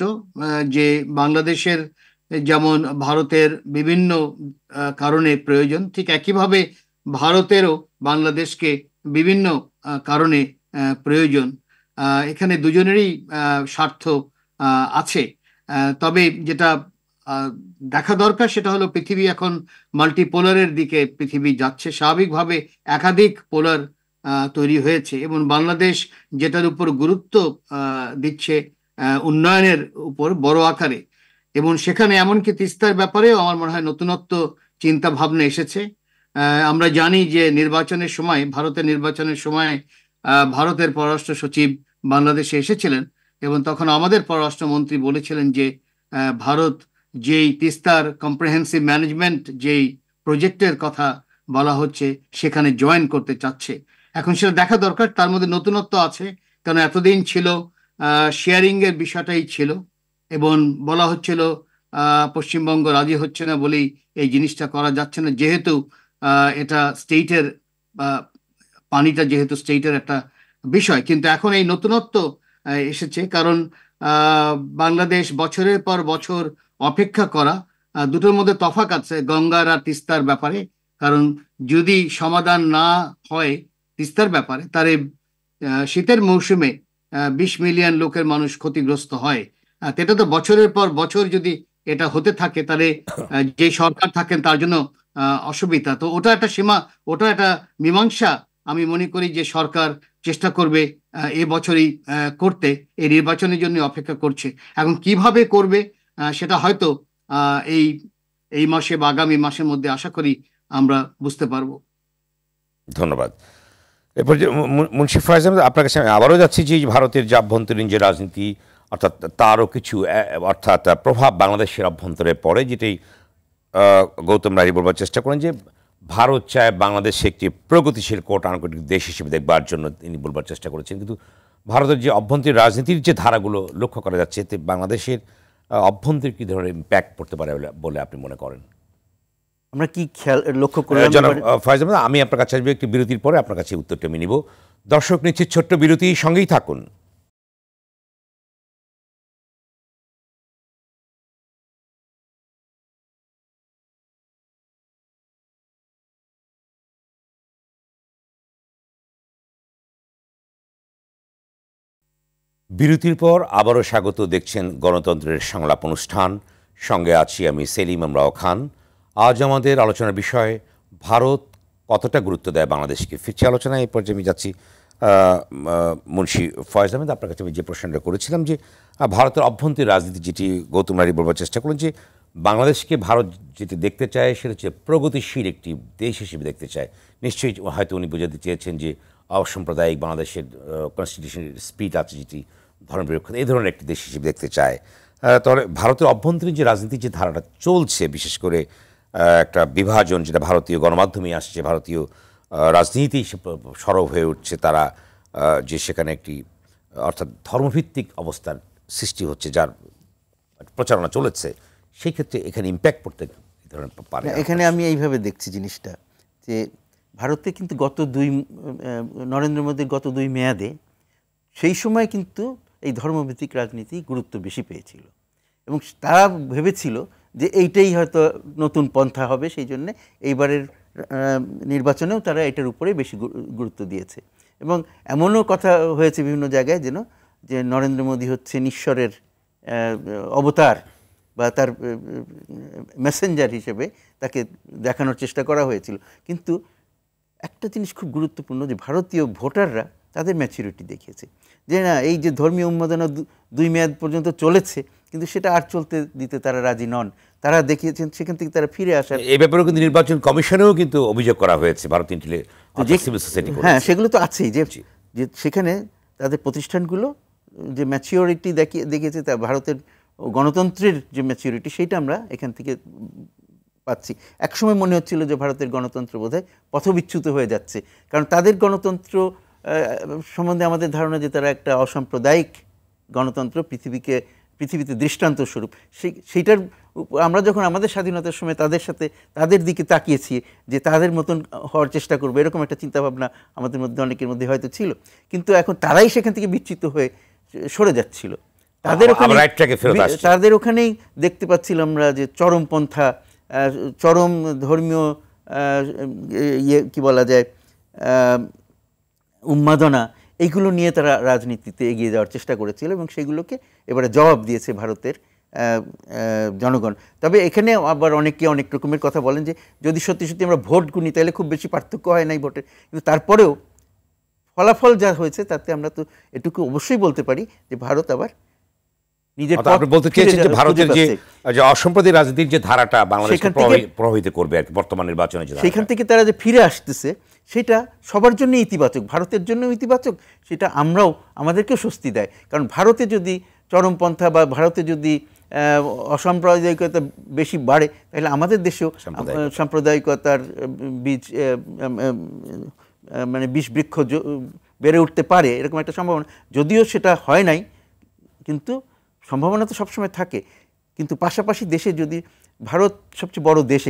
যে বাংলাদেশের যেমন ভারতের বিভিন্ন কারণে প্রয়োজন, ঠিক একইভাবে ভারতেরও বাংলাদেশকে বিভিন্ন কারণে প্রয়োজন। এখানে দুজনেরই স্বার্থ আছে। তবে যেটা দেখা দরকার সেটা হলো পৃথিবী এখন মাল্টিপোলারের দিকে পৃথিবী যাচ্ছে, স্বাভাবিকভাবে একাধিক পোলার তৈরি হয়েছে এবং বাংলাদেশ যেটার উপর গুরুত্ব দিচ্ছে উন্নয়নের উপর বড় আকারে, এবং সেখানে এমনকি তিস্তার ব্যাপারেও আমার মনে হয় নতুনত্ব চিন্তা ভাবনা এসেছে। আমরা জানি যে নির্বাচনের সময়, ভারতের নির্বাচনের সময় ভারতের পররাষ্ট্র সচিব বাংলাদেশে এসেছিলেন এবং তখন আমাদের পররাষ্ট্রমন্ত্রী বলেছিলেন যে ভারত যেই তিস্তার কম্প্রিহেন্সিভ ম্যানেজমেন্ট যেই প্রজেক্টের কথা বলা হচ্ছে সেখানে জয়েন করতে চাচ্ছে। এখন সেটা দেখা দরকার, তার মধ্যে নতুনত্ব আছে, কারণ এতদিন ছিল শেয়ারিং এর বিষয়টাই ছিল এবং বলা হচ্ছিল পশ্চিমবঙ্গ রাজি হচ্ছে না বলেই এই জিনিসটা করা যাচ্ছে না, যেহেতু এটা স্টেটের পানিটা যেহেতু স্টেটের একটা বিষয়। কিন্তু এখন এই নতুনত্ব এসেছে, কারণ বাংলাদেশ বছরের পর বছর অপেক্ষা করা, দুটোর মধ্যে তফাৎ আছে গঙ্গার আর তিস্তার ব্যাপারে। কারণ যদি সমাধান না হয় তিস্তার ব্যাপারে, তাহলে শীতের মৌসুমে 20 মিলিয়ন লোকের মানুষ ক্ষতিগ্রস্ত হয়। এটা তো বছরের পর বছর যদি এটা হতে থাকে তাহলে যে সরকার থাকেন তার জন্য অসুবিধা। তো ওটা একটা সীমা, ওটা একটা মীমাংসা আমি মনে করি যে সরকার চেষ্টা করবে এ বছরই করতে, এই নির্বাচনের জন্য অপেক্ষা করছে। এখন কিভাবে করবে সেটা হয়তো এই এই মাসে বা আগামী মাসের মধ্যে আশা করি আমরা বুঝতে পারবো। ধন্যবাদ। এরপর যে মুন্সি ফয়েজ আহমেদ, আপনার কাছে আমি আবারও যাচ্ছি যে ভারতের যে আভ্যন্তরীণ যে রাজনীতি, অর্থাৎ তারও কিছু অর্থাৎ প্রভাব বাংলাদেশের অভ্যন্তরে পড়ে, যেটাই গৌতম রায় বলবার চেষ্টা করেন যে ভারত চায় বাংলাদেশে একটি প্রগতিশীল কোটানুকোটি দেশ হিসেবে দেখবার জন্য তিনি বলবার চেষ্টা করেছেন। কিন্তু ভারতের যে অভ্যন্তরীণ রাজনীতির যে ধারাগুলো লক্ষ্য করা যাচ্ছে, এতে বাংলাদেশের অভ্যন্তরীণ কী ধরনের ইম্প্যাক্ট পড়তে পারে বলে আপনি মনে করেন? আমরা কি খেয়াল লক্ষ্য করলাম? ফয়েজ আহমেদ, আমি আপনার কাছে আসবো একটি বিরতির পরে, আপনার কাছে উত্তরটা আমি নিব। দর্শক নিচ্ছে ছোট্ট বিরতি, সঙ্গেই থাকুন। বিরতির পর আবারও স্বাগত। দেখছেন গণতন্ত্রের সংলাপ অনুষ্ঠান, সঙ্গে আছি আমি সেলিম আমরাও খান। আজ আমাদের আলোচনার বিষয় ভারত কতটা গুরুত্ব দেয় বাংলাদেশকে। ফিরছি আলোচনায়। এই পর্যায়ে আমি যাচ্ছি মুন্সি ফয়েজ আহমেদ, আপনার কাছে আমি যে প্রশ্নটা করেছিলাম যে ভারতের অভ্যন্তরীণ রাজনীতি, যেটি গৌতম রায় বলবার চেষ্টা করলেন যে বাংলাদেশকে ভারত যেটি দেখতে চায় সেটা হচ্ছে প্রগতিশীল একটি দেশ হিসেবে দেখতে চায়। নিশ্চয়ই হয়তো উনি বোঝাতে চেয়েছেন যে অসাম্প্রদায়িক বাংলাদেশের কনস্টিটিউশন স্পিড আছে, যেটি ধর্মনিরপেক্ষ, এই ধরনের একটি দেশ হিসেবে দেখতে চায়। তবে ভারতের অভ্যন্তরীণ যে রাজনীতির যে ধারাটা চলছে, বিশেষ করে একটা বিভাজন যেটা ভারতীয় গণমাধ্যমে আসছে, ভারতীয় রাজনীতি সরব হয়ে উঠছে, তারা যে সেখানে একটি অর্থাৎ ধর্মভিত্তিক অবস্থার সৃষ্টি হচ্ছে, যার প্রচারণা চলেছে, সেই ক্ষেত্রে এখানে ইম্প্যাক্ট পড়তে ধরনের পারে। এখানে আমি এইভাবে দেখছি জিনিসটা, যে ভারতে কিন্তু নরেন্দ্র মোদীর গত 2 মেয়াদে সেই সময় কিন্তু এই ধর্মভিত্তিক রাজনীতি গুরুত্ব বেশি পেয়েছিল এবং তারা ভেবেছিল যে এইটাই হয়তো নতুন পন্থা হবে, সেই জন্যে এইবারের নির্বাচনেও তারা এটার উপরে বেশি গুরুত্ব দিয়েছে। এবং এমনও কথা হয়েছে বিভিন্ন জায়গায় যেন যে নরেন্দ্র মোদী হচ্ছে ঈশ্বরের অবতার বা তার মেসেঞ্জার হিসেবে তাকে দেখানোর চেষ্টা করা হয়েছিল। কিন্তু একটা জিনিস খুব গুরুত্বপূর্ণ, যে ভারতীয় ভোটাররা তাদের ম্যাচুরিটি দেখিয়েছে, যে না, এই যে ধর্মীয় উন্মাদনা 2 মেয়াদ পর্যন্ত চলেছে, কিন্তু সেটা আর চলতে দিতে তারা রাজি নন। তারা দেখিয়েছেন সেখান থেকে তারা ফিরে আসার। এই ব্যাপারেও কিন্তু নির্বাচন কমিশনেও কিন্তু অভিযোগ করা হয়েছে ভারতীয় সিভিল সোসাইটি। হ্যাঁ, সেগুলো তো আছেই, যে সেখানে তাদের প্রতিষ্ঠানগুলো যে ম্যাচিওরিটি দেখিয়েছে, তা ভারতের গণতন্ত্রের যে ম্যাচিওরিটি, সেইটা আমরা এখান থেকে পাচ্ছি। একসময় মনে হচ্ছিল যে ভারতের গণতন্ত্র বোধহয় পথবিচ্যুত হয়ে যাচ্ছে, কারণ তাদের গণতন্ত্র সম্বন্ধে আমাদের ধারণা যে তারা একটা অসাম্প্রদায়িক গণতন্ত্র পৃথিবীতে দৃষ্টান্ত স্বরূপ। সেইটার আমরা যখন আমাদের স্বাধীনতার সময় তাদের দিকে তাকিয়েছি যে তাদের মতন হওয়ার চেষ্টা করবো, এরকম একটা চিন্তাভাবনা আমাদের মধ্যে অনেকের মধ্যে হয়তো ছিল, কিন্তু এখন তারাই সেখান থেকে বিচ্যুত হয়ে সরে যাচ্ছিল। তাদের ওখানেই দেখতে পাচ্ছিলাম আমরা যে চরমপন্থা, চরম ধর্মীয় কি বলা যায় উন্মাদনা, এইগুলো নিয়ে তারা রাজনীতিতে এগিয়ে যাওয়ার চেষ্টা করেছিল এবং সেগুলোকে এবারে জবাব দিয়েছে ভারতের জনগণ। তবে এখানে আবার অনেকে অনেক রকমের কথা বলেন যে যদি সত্যি সত্যি আমরা ভোট গুনি তাহলে খুব বেশি পার্থক্য হয় নাই ভোটের, কিন্তু তারপরেও ফলাফল যা হয়েছে তাতে আমরা তো এটুকু অবশ্যই বলতে পারি যে ভারত আবার নিজের আপনি বলতে চেয়েছেন যে ভারতের যে অসাম্প্রদায়িক রাজনীতির যে ধারাটা বাংলাদেশকে প্রভাবিত করবে আর বর্তমান নির্বাচনে, সেখান থেকে তারা যে ফিরে আসতেছে সেটা সবার জন্য ইতিবাচক, ভারতের জন্য ইতিবাচক, সেটা আমাদেরকেও স্বস্তি দেয়। কারণ ভারতে যদি চরমপন্থা বা ভারতে যদি অসাম্প্রদায়িকতা বেশি বাড়ে তাহলে আমাদের দেশেও সাম্প্রদায়িকতার বীজ মানে বৃক্ষ বেড়ে উঠতে পারে, এরকম একটা সম্ভাবনা। যদিও সেটা হয় নাই, কিন্তু সম্ভাবনা তো সবসময় থাকে। কিন্তু পাশাপাশি দেশে যদি ভারত সবচেয়ে বড় দেশ,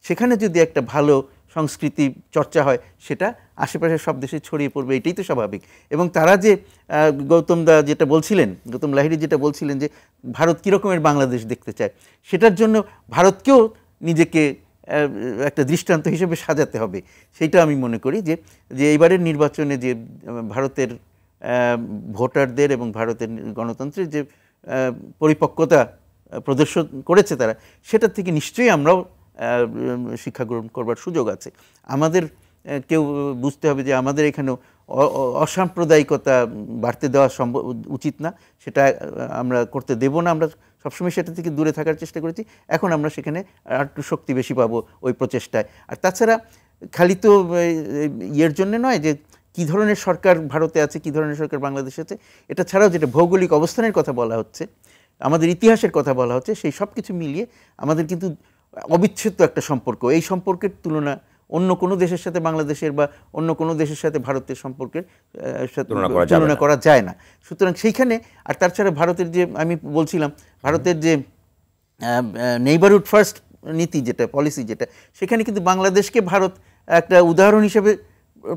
সেখানে যদি একটা ভালো সংস্কৃতি চর্চা হয় সেটা আশেপাশের সব দেশে ছড়িয়ে পড়বে, এটাই তো স্বাভাবিক। এবং তারা যে গৌতম লাহিড়ী যেটা বলছিলেন যে ভারত কীরকমের বাংলাদেশ দেখতে চায়, সেটার জন্য ভারতকেও নিজেকে একটা দৃষ্টান্ত হিসেবে সাজাতে হবে। সেইটা আমি মনে করি যে এইবারের নির্বাচনে যে ভারতের ভোটারদের এবং ভারতের গণতন্ত্রের যে পরিপক্কতা প্রদর্শন করেছে তারা, সেটার থেকে নিশ্চয়ই আমরাও শিক্ষা গ্রহণ করবার সুযোগ আছে। আমাদের কেউ বুঝতে হবে যে আমাদের এখানেও অসাম্প্রদায়িকতা বাড়তে দেওয়া উচিত না, সেটা আমরা করতে দেব না। আমরা সবসময় সেটা থেকে দূরে থাকার চেষ্টা করেছি, এখন আমরা সেখানে আর একটু শক্তি বেশি পাবো ওই প্রচেষ্টায়। আর তাছাড়া খালি তো ইয়ের জন্য নয় যে কী ধরনের সরকার ভারতে আছে, কী ধরনের সরকার বাংলাদেশে আছে, এটা ছাড়াও যেটা ভৌগোলিক অবস্থানের কথা বলা হচ্ছে, আমাদের ইতিহাসের কথা বলা হচ্ছে, সেই সব কিছু মিলিয়ে আমাদের কিন্তু অবিচ্ছেদ্য একটা সম্পর্ক। এই সম্পর্কের তুলনা অন্য কোনো দেশের সাথে বাংলাদেশের বা অন্য কোনো দেশের সাথে ভারতের সম্পর্কের তুলনা করা যায় না। সুতরাং সেইখানে আর তাছাড়া ভারতের যে আমি বলছিলাম ভারতের যে নেইবারহুড ফার্স্ট নীতি যেটা পলিসি যেটা, সেখানে কিন্তু বাংলাদেশকে ভারত একটা উদাহরণ হিসেবে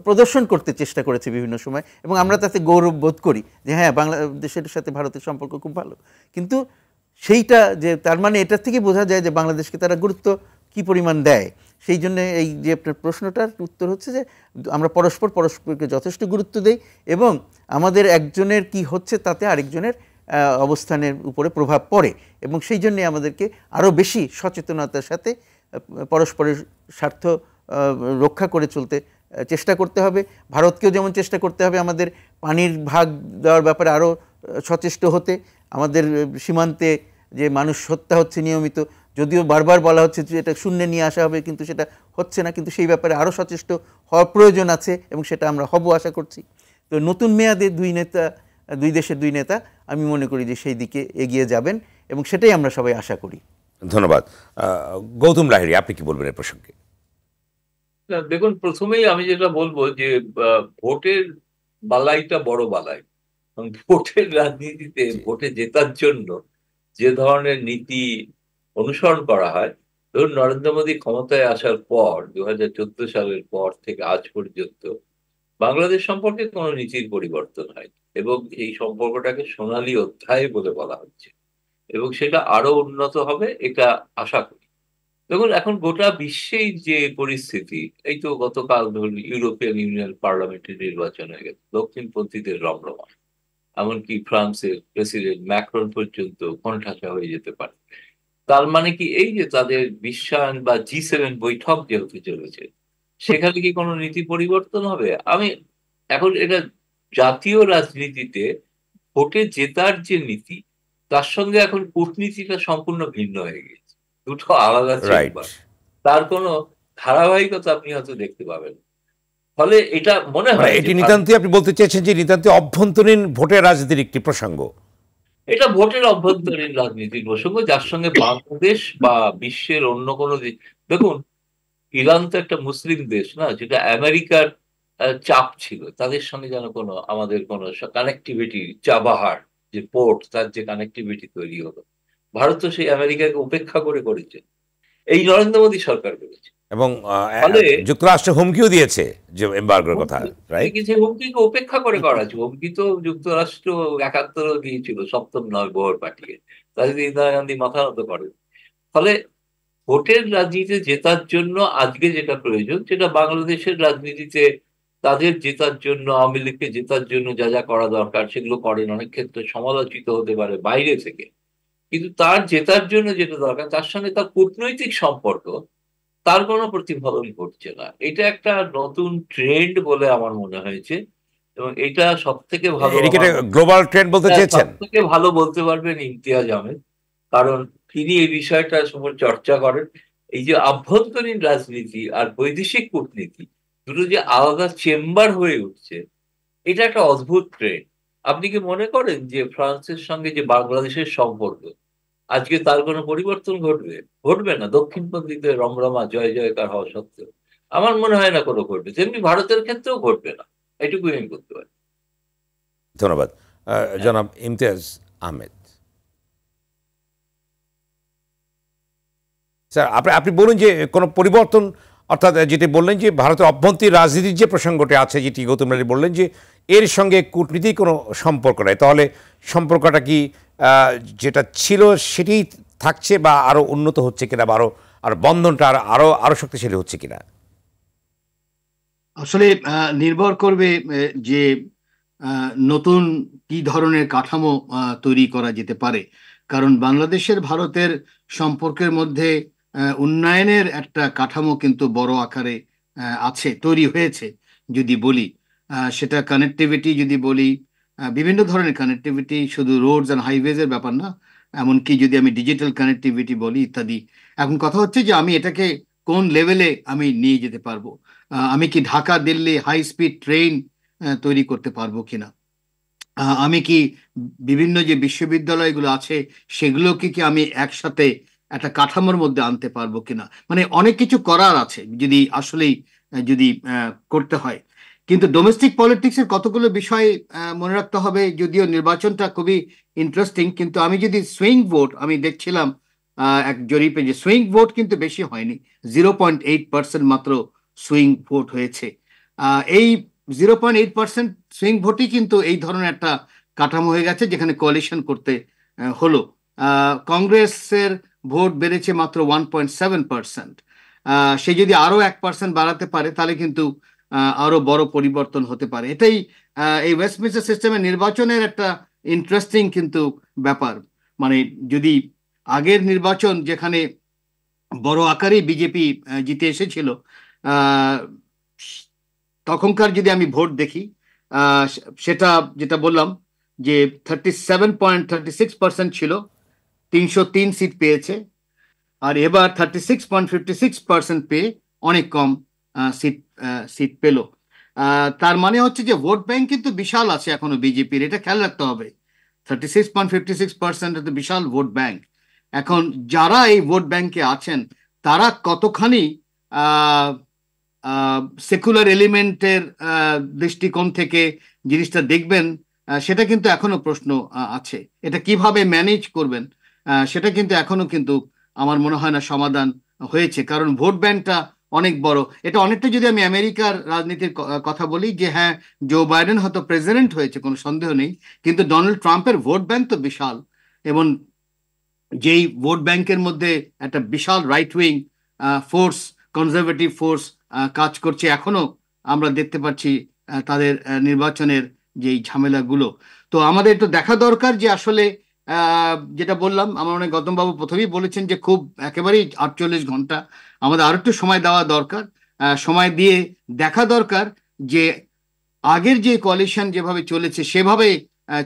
প্রদর্শন করতে চেষ্টা করেছে বিভিন্ন সময়, এবং আমরা তাতে গৌরব বোধ করি যে হ্যাঁ বাংলাদেশের সাথে ভারতের সম্পর্ক খুব ভালো। কিন্তু সেইটা যে তার মানে এটার থেকে বোঝা যায় যে বাংলাদেশকে তারা গুরুত্ব কী পরিমাণ দেয়। সেই জন্য এই যে আপনার প্রশ্নটার উত্তর হচ্ছে যে আমরা পরস্পরকে যথেষ্ট গুরুত্ব দেই এবং আমাদের একজনের কি হচ্ছে তাতে আরেকজনের অবস্থানের উপরে প্রভাব পড়ে, এবং সেই জন্যে আমাদেরকে আরও বেশি সচেতনতার সাথে পরস্পরের স্বার্থ রক্ষা করে চলতে চেষ্টা করতে হবে। ভারতকেও যেমন চেষ্টা করতে হবে আমাদের পানির ভাগ দেওয়ার ব্যাপারে আরও সচেষ্ট হতে। আমাদের সীমান্তে যে মানুষ হত্যা হচ্ছে নিয়মিত, যদিও বারবার বলা হচ্ছে যে এটা শূন্যে নিয়ে আসা হবে, কিন্তু সেটা হচ্ছে না, কিন্তু সেই ব্যাপারে আরও সচেষ্ট হওয়ার প্রয়োজন আছে এবং সেটা আমরা হব আশা করছি। তো নতুন মেয়াদে দুই দেশের দুই নেতা আমি মনে করি যে সেই দিকে এগিয়ে যাবেন এবং সেটাই আমরা সবাই আশা করি। ধন্যবাদ। গৌতম লাহিড়ী, আপনি কি বলবেন এ প্রসঙ্গে? দেখুন, প্রথমেই আমি যেটা বলবো যে ভোটের বালাইটা বড় বালাই। ভোটের রাজনীতিতে ভোটে জেতার জন্য যে ধরনের নীতি অনুসরণ করা হয়, ধরুন নরেন্দ্র মোদী ক্ষমতায় আসার পর 2014 সালের পর থেকে আজ পর্যন্ত বাংলাদেশ সম্পর্কে কোনো নীতির পরিবর্তন হয় এবং এই সম্পর্কটাকে সোনালী অধ্যায় বলে বলা হচ্ছে এবং সেটা আরো উন্নত হবে এটা আশা করি। দেখুন, এখন গোটা বিশ্বেই যে পরিস্থিতি, এই তো গতকাল ধরুন ইউরোপিয়ান ইউনিয়ন পার্লামেন্টের নির্বাচন হয়ে গেছে, দক্ষিণপন্থীদের রমরমা, এমনকি ফ্রান্সের প্রেসিডেন্ট ম্যাক্রন পর্যন্ত কোণঠাসা হয়ে যেতে পারে। তার মানে কি এই যে তাদের বিশ্বায়ন বা G7 বৈঠক যে হতে চলেছে, সেখানে কি কোনো নীতি পরিবর্তন হবে? এখন এটা জাতীয় রাজনীতিতে ভোটে জেতার যে নীতি, তার সঙ্গে এখন কূটনীতিটা সম্পূর্ণ ভিন্ন হয়ে গেছে, দুটো আলাদা চেম্বার, তার কোনো ধারাবাহিকতা আপনি হয়তো দেখতে পাবেন। ফলে এটা মনে হয় এটি নিতান্তই, আপনি বলতে চেয়েছেন যে নিতান্তই অভ্যন্তরীণ ভোটের রাজনীতির একটি প্রসঙ্গ। এটা ভোটের অভ্যন্তরীণ রাজনীতির প্রসঙ্গ, যার সঙ্গে বাংলাদেশ বা বিশ্বের অন্য কোনো দেশ, দেখুন ইরান তো একটা মুসলিম দেশ না, যেটা আমেরিকার চাপ ছিল, তাদের সঙ্গে যেন আমাদের কোনো কানেক্টিভিটি চাবাহার যে পোর্ট, তার যে কানেক্টিভিটি তৈরি হলো, ভারত তো সেই আমেরিকাকে উপেক্ষা করে করেছে, এই নরেন্দ্র মোদী সরকার করেছে। এবং ফলে যুক্তরাষ্ট্র হুমকিও দিয়েছে যে এমবার্গোর কথা, রাইট? যে হুমকিকে উপেক্ষা করে করা আছে। হুমকি তো যুক্তরাষ্ট্র ৭১ দিয়েছিল, সপ্তম নয় বহর পাঠিয়ে, তাই ইন্দিরা গান্ধী মাথা নত করেন। ফলে ভোটের রাজনীতিতে জেতার জন্য আজকে যেটা প্রয়োজন, সেটা বাংলাদেশের রাজনীতিতে তাদের জেতার জন্য, আওয়ামী লীগকে জেতার জন্য যা যা করা দরকার সেগুলো করেন, অনেক ক্ষেত্রে সমালোচিত হতে পারে বাইরে থেকে, কিন্তু তার জেতার জন্য যেটা দরকার তার সঙ্গে তার কূটনৈতিক সম্পর্ক, তার কোনো প্রতিফলন ঘটছে না। এটা একটা নতুন ট্রেন্ড বলে আমার মনে হয়েছে, এবং এটা সব থেকে ভালো, এদিকে গ্লোবাল ট্রেন্ড বলতে চেয়েছেন? সব থেকে ভালো বলতে পারবেন ইমতিয়াজ আহমেদ, কারণ তিনি এই বিষয়টার উপর চর্চা করেন। এই যে আভ্যন্তরীণ রাজনীতি আর বৈদেশিক কূটনীতি দুটো যে আলাদা চেম্বার হয়ে উঠছে, এটা একটা অদ্ভুত ট্রেন্ড। আপনি কি মনে করেন যে ফ্রান্সের সঙ্গে যে বাংলাদেশের সম্পর্ক, আজকে তার কোনো পরিবর্তন ঘটবে? ঘটবে না। দক্ষিণপন্থীদের রমরমা জয় জয়কার হওয়া সত্ত্বেও আমার মনে হয় না কোনো ঘটবে, তেমনি ভারতের ক্ষেত্রেও ঘটবে না, এটুকুই আমি বলতে পারি। ধন্যবাদ। জনাব ইমতিয়াজ আহমেদ স্যার, আপনি বলুন যে কোনো পরিবর্তন, অর্থাৎ যেটি বললেন যে ভারতের অভ্যন্তরীণ রাজনীতির যে প্রসঙ্গটি আছে, যেটি গৌতম রানী বললেন যে এর সঙ্গে কূটনীতির কোনো সম্পর্ক নাই, তাহলে সম্পর্কটা কি যেটা ছিল সেটি থাকছে, বা আরও উন্নত হচ্ছে কিনা, বা আরও বন্ধনটা আরও শক্তিশালী হচ্ছে কিনা? আসলে নির্ভর করবে যে নতুন কি ধরনের কাঠামো তৈরি করা যেতে পারে। কারণ বাংলাদেশের ভারতের সম্পর্কের মধ্যে উন্নয়নের একটা কাঠামো কিন্তু বড় আকারে আছে, তৈরি হয়েছে যদি বলি। সেটা কানেক্টিভিটি যদি বলি, বিভিন্ন ধরনের কানেক্টিভিটি, শুধু রোডস অ্যান্ড হাইওয়েজ এর ব্যাপার না, এমনকি যদি আমি ডিজিটাল কানেক্টিভিটি বলি ইত্যাদি। এখন কথা হচ্ছে যে আমি এটাকে কোন লেভেলে আমি নিয়ে যেতে পারবো। আমি কি Dhaka Delhi high speed train তৈরি করতে পারবো কিনা, আমি কি বিভিন্ন যে বিশ্ববিদ্যালয়গুলো আছে সেগুলোকে কি আমি একসাথে একটা কাঠামোর মধ্যে আনতে পারবো কিনা। মানে অনেক কিছু করার আছে যদি আসলেই যদি করতে হয়। কিন্তু ডোমেস্টিক পলিটিক্সের কতগুলো বিষয় মনে রাখতে হবে। যদিও নির্বাচনটা খুবই ইন্টারেস্টিং, কিন্তু আমি যদি সুইং ভোট, আমি দেখছিলাম এক জরিপে যে সুইং ভোট কিন্তু বেশি হয়নি, 0.8% মাত্র সুইং ভোট হয়েছে। এই 0.8% সুইং ভোটই কিন্তু এই ধরনের একটা কাঠামো হয়ে গেছে যেখানে কোয়ালিশন করতে হলো। কংগ্রেসের ভোট বেড়েছে মাত্র 1.7%। সে যদি আরো 1% বাড়াতে পারে তাহলে কিন্তু আরো বড় পরিবর্তন হতে পারে। এটাই এই ওয়েস্টমিনস্টার সিস্টেমের নির্বাচনের একটা ইন্টারেস্টিং কিন্তু ব্যাপার। মানে যদি আগের নির্বাচন যেখানে বড় আকারে বিজেপি জিতে এসেছিল, তখনকার যদি আমি ভোট দেখি, সেটা যেটা বললাম যে 37.36% ছিল, 303 সিট পেয়েছে। আর এবার 36.56% পেয়ে অনেক কম সিট পেল। তার মানে হচ্ছে যে ভোট ব্যাংক কিন্তু বিশাল আছে এখনো বিজেপির, এটা খেয়াল রাখতে হবে। 36.56% তো বিশাল ভোট ব্যাংক। এখন যারা এই ভোট ব্যাংকে আছেন তারা কতখানি সেকুলার এলিমেন্টের দৃষ্টিকোণ থেকে জিনিসটা দেখবেন, সেটা কিন্তু এখনো প্রশ্ন আছে। এটা কিভাবে ম্যানেজ করবেন সেটা কিন্তু এখনো কিন্তু আমার মনে হয় না সমাধান হয়েছে, কারণ ভোট ব্যাংকটা অনেক বড়। এটা অনেকটা যদি আমি আমেরিকার রাজনীতির কথা বলি, যে হ্যাঁ জো বাইডেন হয়তো প্রেসিডেন্ট হয়েছে, কোনো সন্দেহ নেই, কিন্তু ডোনাল্ড ট্রাম্পের ভোট ব্যাংক তো বিশাল। এবং যেই ভোট ব্যাংকের মধ্যে একটা বিশাল right wing force, conservative force কাজ করছে, এখনো আমরা দেখতে পাচ্ছি তাদের নির্বাচনের যেই ঝামেলাগুলো। তো আমাদের তো দেখা দরকার যে আসলে যেটা বললাম, আমার মনে হয় গৌতম বাবু প্রথমেই বলেছেন যে খুব একেবারেই 48 ঘন্টা, আমাদের আরো একটু সময় দেওয়া দরকার। সময় দিয়ে দেখা দরকার যে আগের যে কোয়ালিশন যেভাবে চলেছে সেভাবে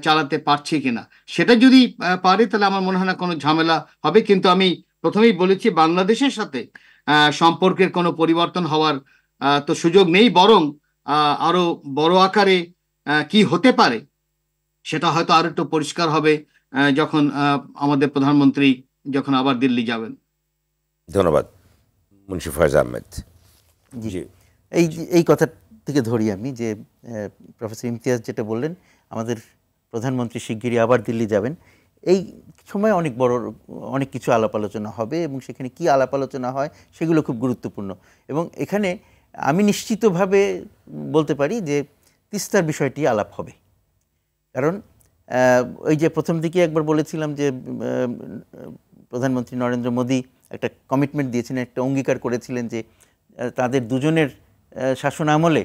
চালাতে পারছে কিনা। সেটা যদি পারে তাহলে আমার মনে হয় না কোনো ঝামেলা হবে। কিন্তু আমি প্রথমেই বলেছি বাংলাদেশের সাথে সম্পর্কের কোনো পরিবর্তন হওয়ার তো সুযোগ নেই, বরং আরো বড় আকারে কি হতে পারে সেটা হয়তো আরো একটু পরিষ্কার হবে যখন আমাদের প্রধানমন্ত্রী যখন আবার দিল্লি যাবেন। ধন্যবাদ মুন্সি ফয়েজ আহমেদ। জি, এই কথা থেকে ধরি আমি যে প্রফেসর ইমতিয়াজ যেটা বললেন, আমাদের প্রধানমন্ত্রী শিগগিরই আবার দিল্লি যাবেন, এই সময় অনেক কিছু আলাপ আলোচনা হবে এবং সেখানে কি আলাপ আলোচনা হয় সেগুলো খুব গুরুত্বপূর্ণ। এবং এখানে আমি নিশ্চিতভাবে বলতে পারি যে তিস্তার বিষয়টি আলাপ হবে। কারণ ওই যে প্রথম দিকে একবার বলেছিলাম যে প্রধানমন্ত্রী নরেন্দ্র মোদী একটা কমিটমেন্ট দিয়েছিলেন, একটা অঙ্গীকার করেছিলেন যে তাদের দুজনের শাসন আমলে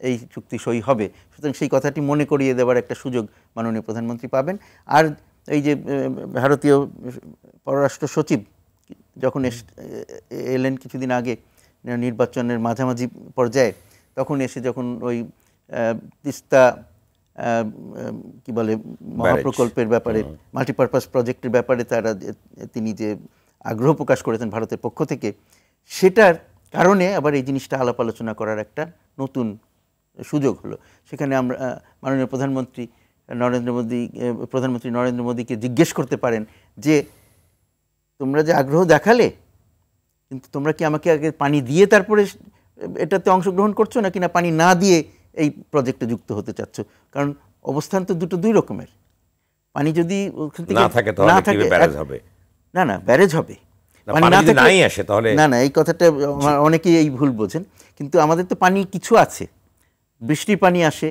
এই চুক্তি সই হবে। সুতরাং সেই কথাটি মনে করিয়ে দেওয়ার একটা সুযোগ মাননীয় প্রধানমন্ত্রী পাবেন। আর এই যে ভারতীয় পররাষ্ট্র সচিব যখন এলেন কিছুদিন আগে নির্বাচনের মাঝামাঝি পর্যায়ে, তখন এসে যখন ওই তিস্তা কি বলে মহাপ্রকল্পের ব্যাপারে, মাল্টিপারপাস প্রজেক্টের ব্যাপারে তিনি যে আগ্রহ প্রকাশ করেছেন ভারতের পক্ষ থেকে, সেটার কারণে আবার এই জিনিসটা আলাপ আলোচনা করার একটা নতুন সুযোগ হলো। সেখানে আমরা মাননীয় প্রধানমন্ত্রী নরেন্দ্র মোদীকে জিজ্ঞেস করতে পারেন যে তোমরা যে আগ্রহ দেখালে, কিন্তু তোমরা কি আমাকে আগে পানি দিয়ে তারপরে এটাতে অংশগ্রহণ করছো, নাকি না পানি না দিয়ে এই প্রজেক্টে যুক্ত হতে চাচ্ছ? কারণ অবস্থান তো দুটোই রকমের। পানি যদি ওখান থেকে না থাকে না ব্যারেজ হবে, পানি না থাকে নাই আসে তাহলে না, এই কথাটা অনেকেই এই ভুল বোঝেন। কিন্তু আমাদের তো পানি কিছু আছে, বৃষ্টির পানি আসে,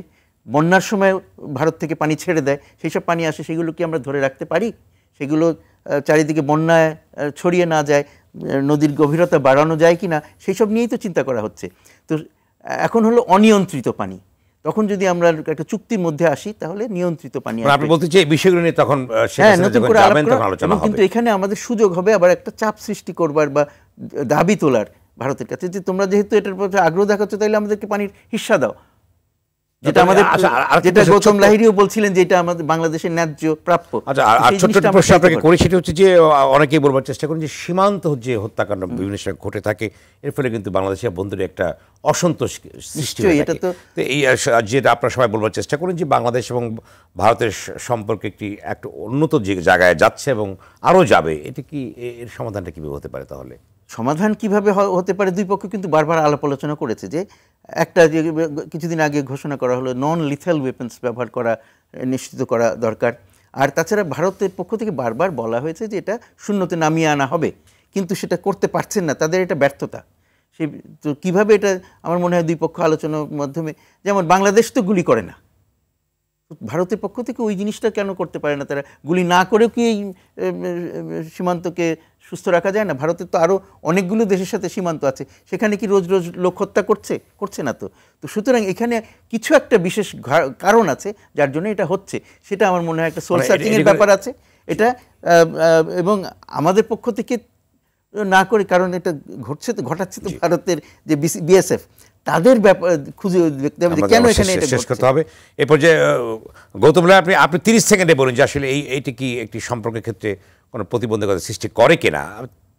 বন্যার সময় ভারত থেকে পানি ছেড়ে দেয়, সেই সব পানি আসে, সেগুলো কি আমরা ধরে রাখতে পারি? সেগুলো চারিদিকে বন্যায় ছড়িয়ে না যায়, নদীর গভীরতা বাড়ানো যায় কি না, সেই সব নিয়েই তো চিন্তা করা হচ্ছে। তো এখন হলো অনিয়ন্ত্রিত পানি, তখন যদি আমরা একটা চুক্তির মধ্যে আসি তাহলে নিয়ন্ত্রিত পানি আপনি বলতে চাই বিষয়গুলো নিয়ে তখন নতুন করে আলোচনা হবে। কিন্তু এখানে আমাদের সুযোগ হবে আবার একটা চাপ সৃষ্টি করবার বা দাবি তোলার ভারতের কাছে, যে তোমরা যেহেতু এটার প্রতি আগ্রহ দেখাচ্ছ তাইলে আমাদেরকে পানির হিস্সা দাও, যেটা আমাদের, যেটা গৌতম লাহিড়ীও বলছিলেন যে এটা আমাদের বাংলাদেশের ন্যায্য প্রাপ্য। আচ্ছা, আর ছোট্ট প্রশ্ন আপনাকে করি, সেটা হচ্ছে যে অনেকেই বলবার চেষ্টা করেন যে সীমান্ত যে হত্যাকাণ্ড বিভিন্ন সময় ঘটে থাকে, এর ফলে কিন্তু বাংলাদেশের বন্ধুদের একটা অসন্তোষ সৃষ্টি হয়। এটা তো এই যেটা আপনারা সবাই বলবার চেষ্টা করেন যে বাংলাদেশ এবং ভারতের সম্পর্কে একটা উন্নত যে জায়গায় যাচ্ছে এবং আরও যাবে, এটা কি, এর সমাধানটা কীভাবে হতে পারে? তাহলে সমাধান কিভাবে হতে পারে, দুই পক্ষ কিন্তু বারবার আলাপ আলোচনা করেছে যে একটা যে কিছুদিন আগে ঘোষণা করা হলো নন লিথেল ওয়েপন্স ব্যবহার করা নিশ্চিত করা দরকার। আর তাছাড়া ভারতের পক্ষ থেকে বারবার বলা হয়েছে যে এটা শূন্যতে নামিয়ে আনা হবে, কিন্তু সেটা করতে পারছেন না, তাদের এটা ব্যর্থতা। সেই তো কীভাবে এটা, আমার মনে হয় দুই পক্ষ আলোচনার মাধ্যমে, যেমন বাংলাদেশ তো গুলি করে না, ভারতের পক্ষ থেকে ওই জিনিসটা কেন করতে পারে না? তারা গুলি না করেও কি এই সীমান্তকে সুস্থ রাখা যায় না? ভারতের তো আরও অনেকগুলো দেশের সাথে সীমান্ত আছে, সেখানে কি রোজ রোজ লোক হত্যা করছে না তো। সুতরাং এখানে কিছু একটা বিশেষ কারণ আছে যার জন্য এটা হচ্ছে, সেটা আমার মনে হয় একটা সোল সার্চিংয়ের ব্যাপার আছে এটা, এবং আমাদের পক্ষ থেকে না করে, কারণ এটা ঘটাচ্ছে তো ভারতের যে বিএসএফ, তাদের ব্যাপার খুঁজে দেখতে হবে কেন এখানে এটা শেষ করতে হবে। এরপর যে গৌতম ভাই, আপনি 30 সেকেন্ডে বলুন যে আসলে এইটা কি একটি সম্পর্কের ক্ষেত্রে কোনো প্রতিবন্ধকতা সৃষ্টি করে কিনা,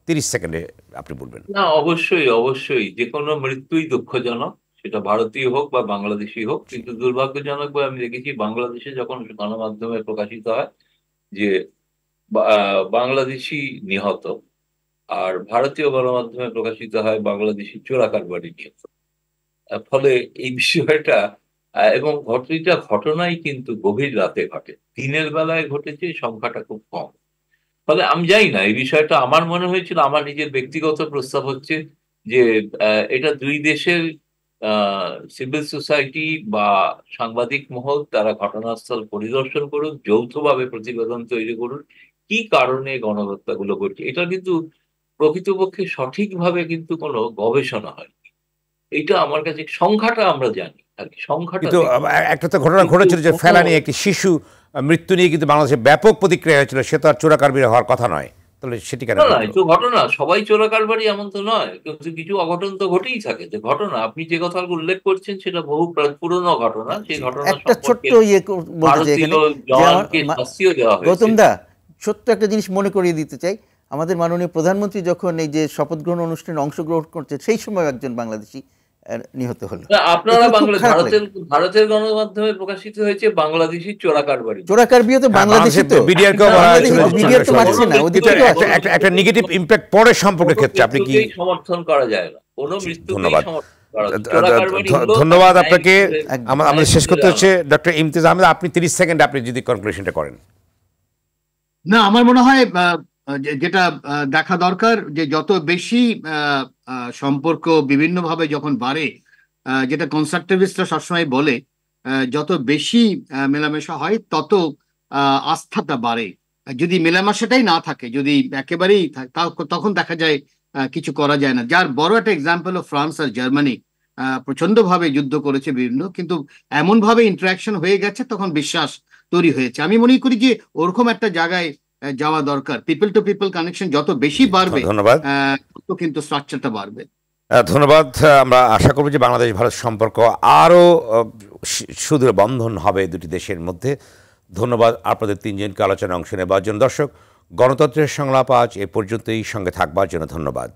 30 সেকেন্ডে আপনি বলবেন। না, অবশ্যই যে কোনো মৃত্যুই দুঃখজনক, সেটা ভারতীয় হোক বা বাংলাদেশি হোক। কিন্তু দুর্ভাগ্যজনক বলে আমি দেখেছি বাংলাদেশে যখন গণমাধ্যমে প্রকাশিত হয় যে বাংলাদেশি নিহত, আর ভারতীয় গণমাধ্যমে প্রকাশিত হয় বাংলাদেশি চোরাকারবারি নিহত। ফলে এই বিষয়টা, এবং ঘটনাই কিন্তু গভীর রাতে ঘটে, দিনের বেলায় ঘটেছে, সংখ্যাটা খুব কম। ফলে আমি জানি না, এই বিষয়টা আমার মনে হয়েছিল, আমার নিজের ব্যক্তিগত প্রস্তাব হচ্ছে যে এটা দুই দেশের সিভিল সোসাইটি বা সাংবাদিক মহল তারা ঘটনাস্থল পরিদর্শন করুন, যৌথভাবে প্রতিবেদন তৈরি করুন, কি কারণে গণহত্যাগুলো ঘটছে। এটা কিন্তু প্রকৃতপক্ষে সঠিকভাবে কিন্তু কোনো গবেষণা হয়, এইটা আমার কাছে সংখ্যাটা আমরা জানি আর কি, সংখ্যাটা। কিন্তু একটা তো ঘটনা ঘটেছিল যে ফেলানি একটি শিশু মৃত্যু নিয়ে কিন্তু বাংলাদেশে ব্যাপক প্রতিক্রিয়া হয়েছিল, সে তো আর চোরাকারবারি হওয়ার কথা নয়, তাহলে সেটি কেন? তো ঘটনা সবাই চোরাকারবারি এমন তো নয়, কিন্তু কিছু অঘটন তো ঘটেই থাকে। যে ঘটনা আপনি যে কথা উল্লেখ করছেন সেটা বহু পুরনো ঘটনা, সেই ঘটনা একটা ছোট্ট গৌতম দা, ছোট্ট একটা জিনিস মনে করিয়ে দিতে চাই। আমাদের মাননীয় প্রধানমন্ত্রী যখন এই যে শপথ গ্রহণ অনুষ্ঠানে অংশগ্রহণ করছে, সেই সময় একজন বাংলাদেশি নিহত হলো। আপনারা ভারতের গণমাধ্যমে প্রকাশিত হয়েছে বাংলাদেশি চোরাকারবারি, চোরাকারবারিও তো বাংলাদেশে, তো একটা নেগেটিভ ইমপ্যাক্ট পড়ে সম্পর্কের ক্ষেত্রে আপনি কি সমর্থন করা যায় না, কোনো মৃত্যুকে চোরাকারবারি হলো ধন্যবাদ তার আপনাকে। ন্যায় আমাদের শেষ করতে দেওয়া হচ্ছে। ডক্টর ইমতিয়াজ আহমেদ, আপনি 30 সেকেন্ড আপনি যদি কনক্লুশনটা করেন। না, আমার মনে হয় যেটা দেখা দরকার যে যত বেশি সম্পর্ক বিভিন্নভাবে যখন বাড়ে, যেটা কনস্ট্রাকটিভিস্টরা সবসময় বলে, যত বেশি মেলামেশা হয় তত আস্থাটা বাড়ে। যদি মেলামেশাটাই না থাকে, যদি একেবারেই তখন দেখা যায় কিছু করা যায় না। যার বড় একটা এক্সাম্পল হলো ফ্রান্স আর জার্মানি। প্রচন্ড ভাবে যুদ্ধ করেছে বিভিন্ন, কিন্তু এমন ভাবে ইন্টারাকশন হয়ে গেছে তখন বিশ্বাস তৈরি হয়েছে। আমি মনে করি যে ওরকম একটা জায়গায় যাওয়া দরকার। পিপল টু পিপল কানেকশন যত বেশি বাড়বে, ধন্যবাদ। তত কিন্তু স্ট্রাকচারটা বাড়বে। ধন্যবাদ। আমরা আশা করব যে বাংলাদেশ ভারত সম্পর্ক আরও সুদৃঢ় বন্ধন হবে দুটি দেশের মধ্যে। ধন্যবাদ আপনাদের তিনজনকে আলোচনায় অংশ নেবার জন্য। দর্শক, গণতন্ত্রের সংলাপ আজ এ পর্যন্তই। সঙ্গে থাকবার জন্য ধন্যবাদ।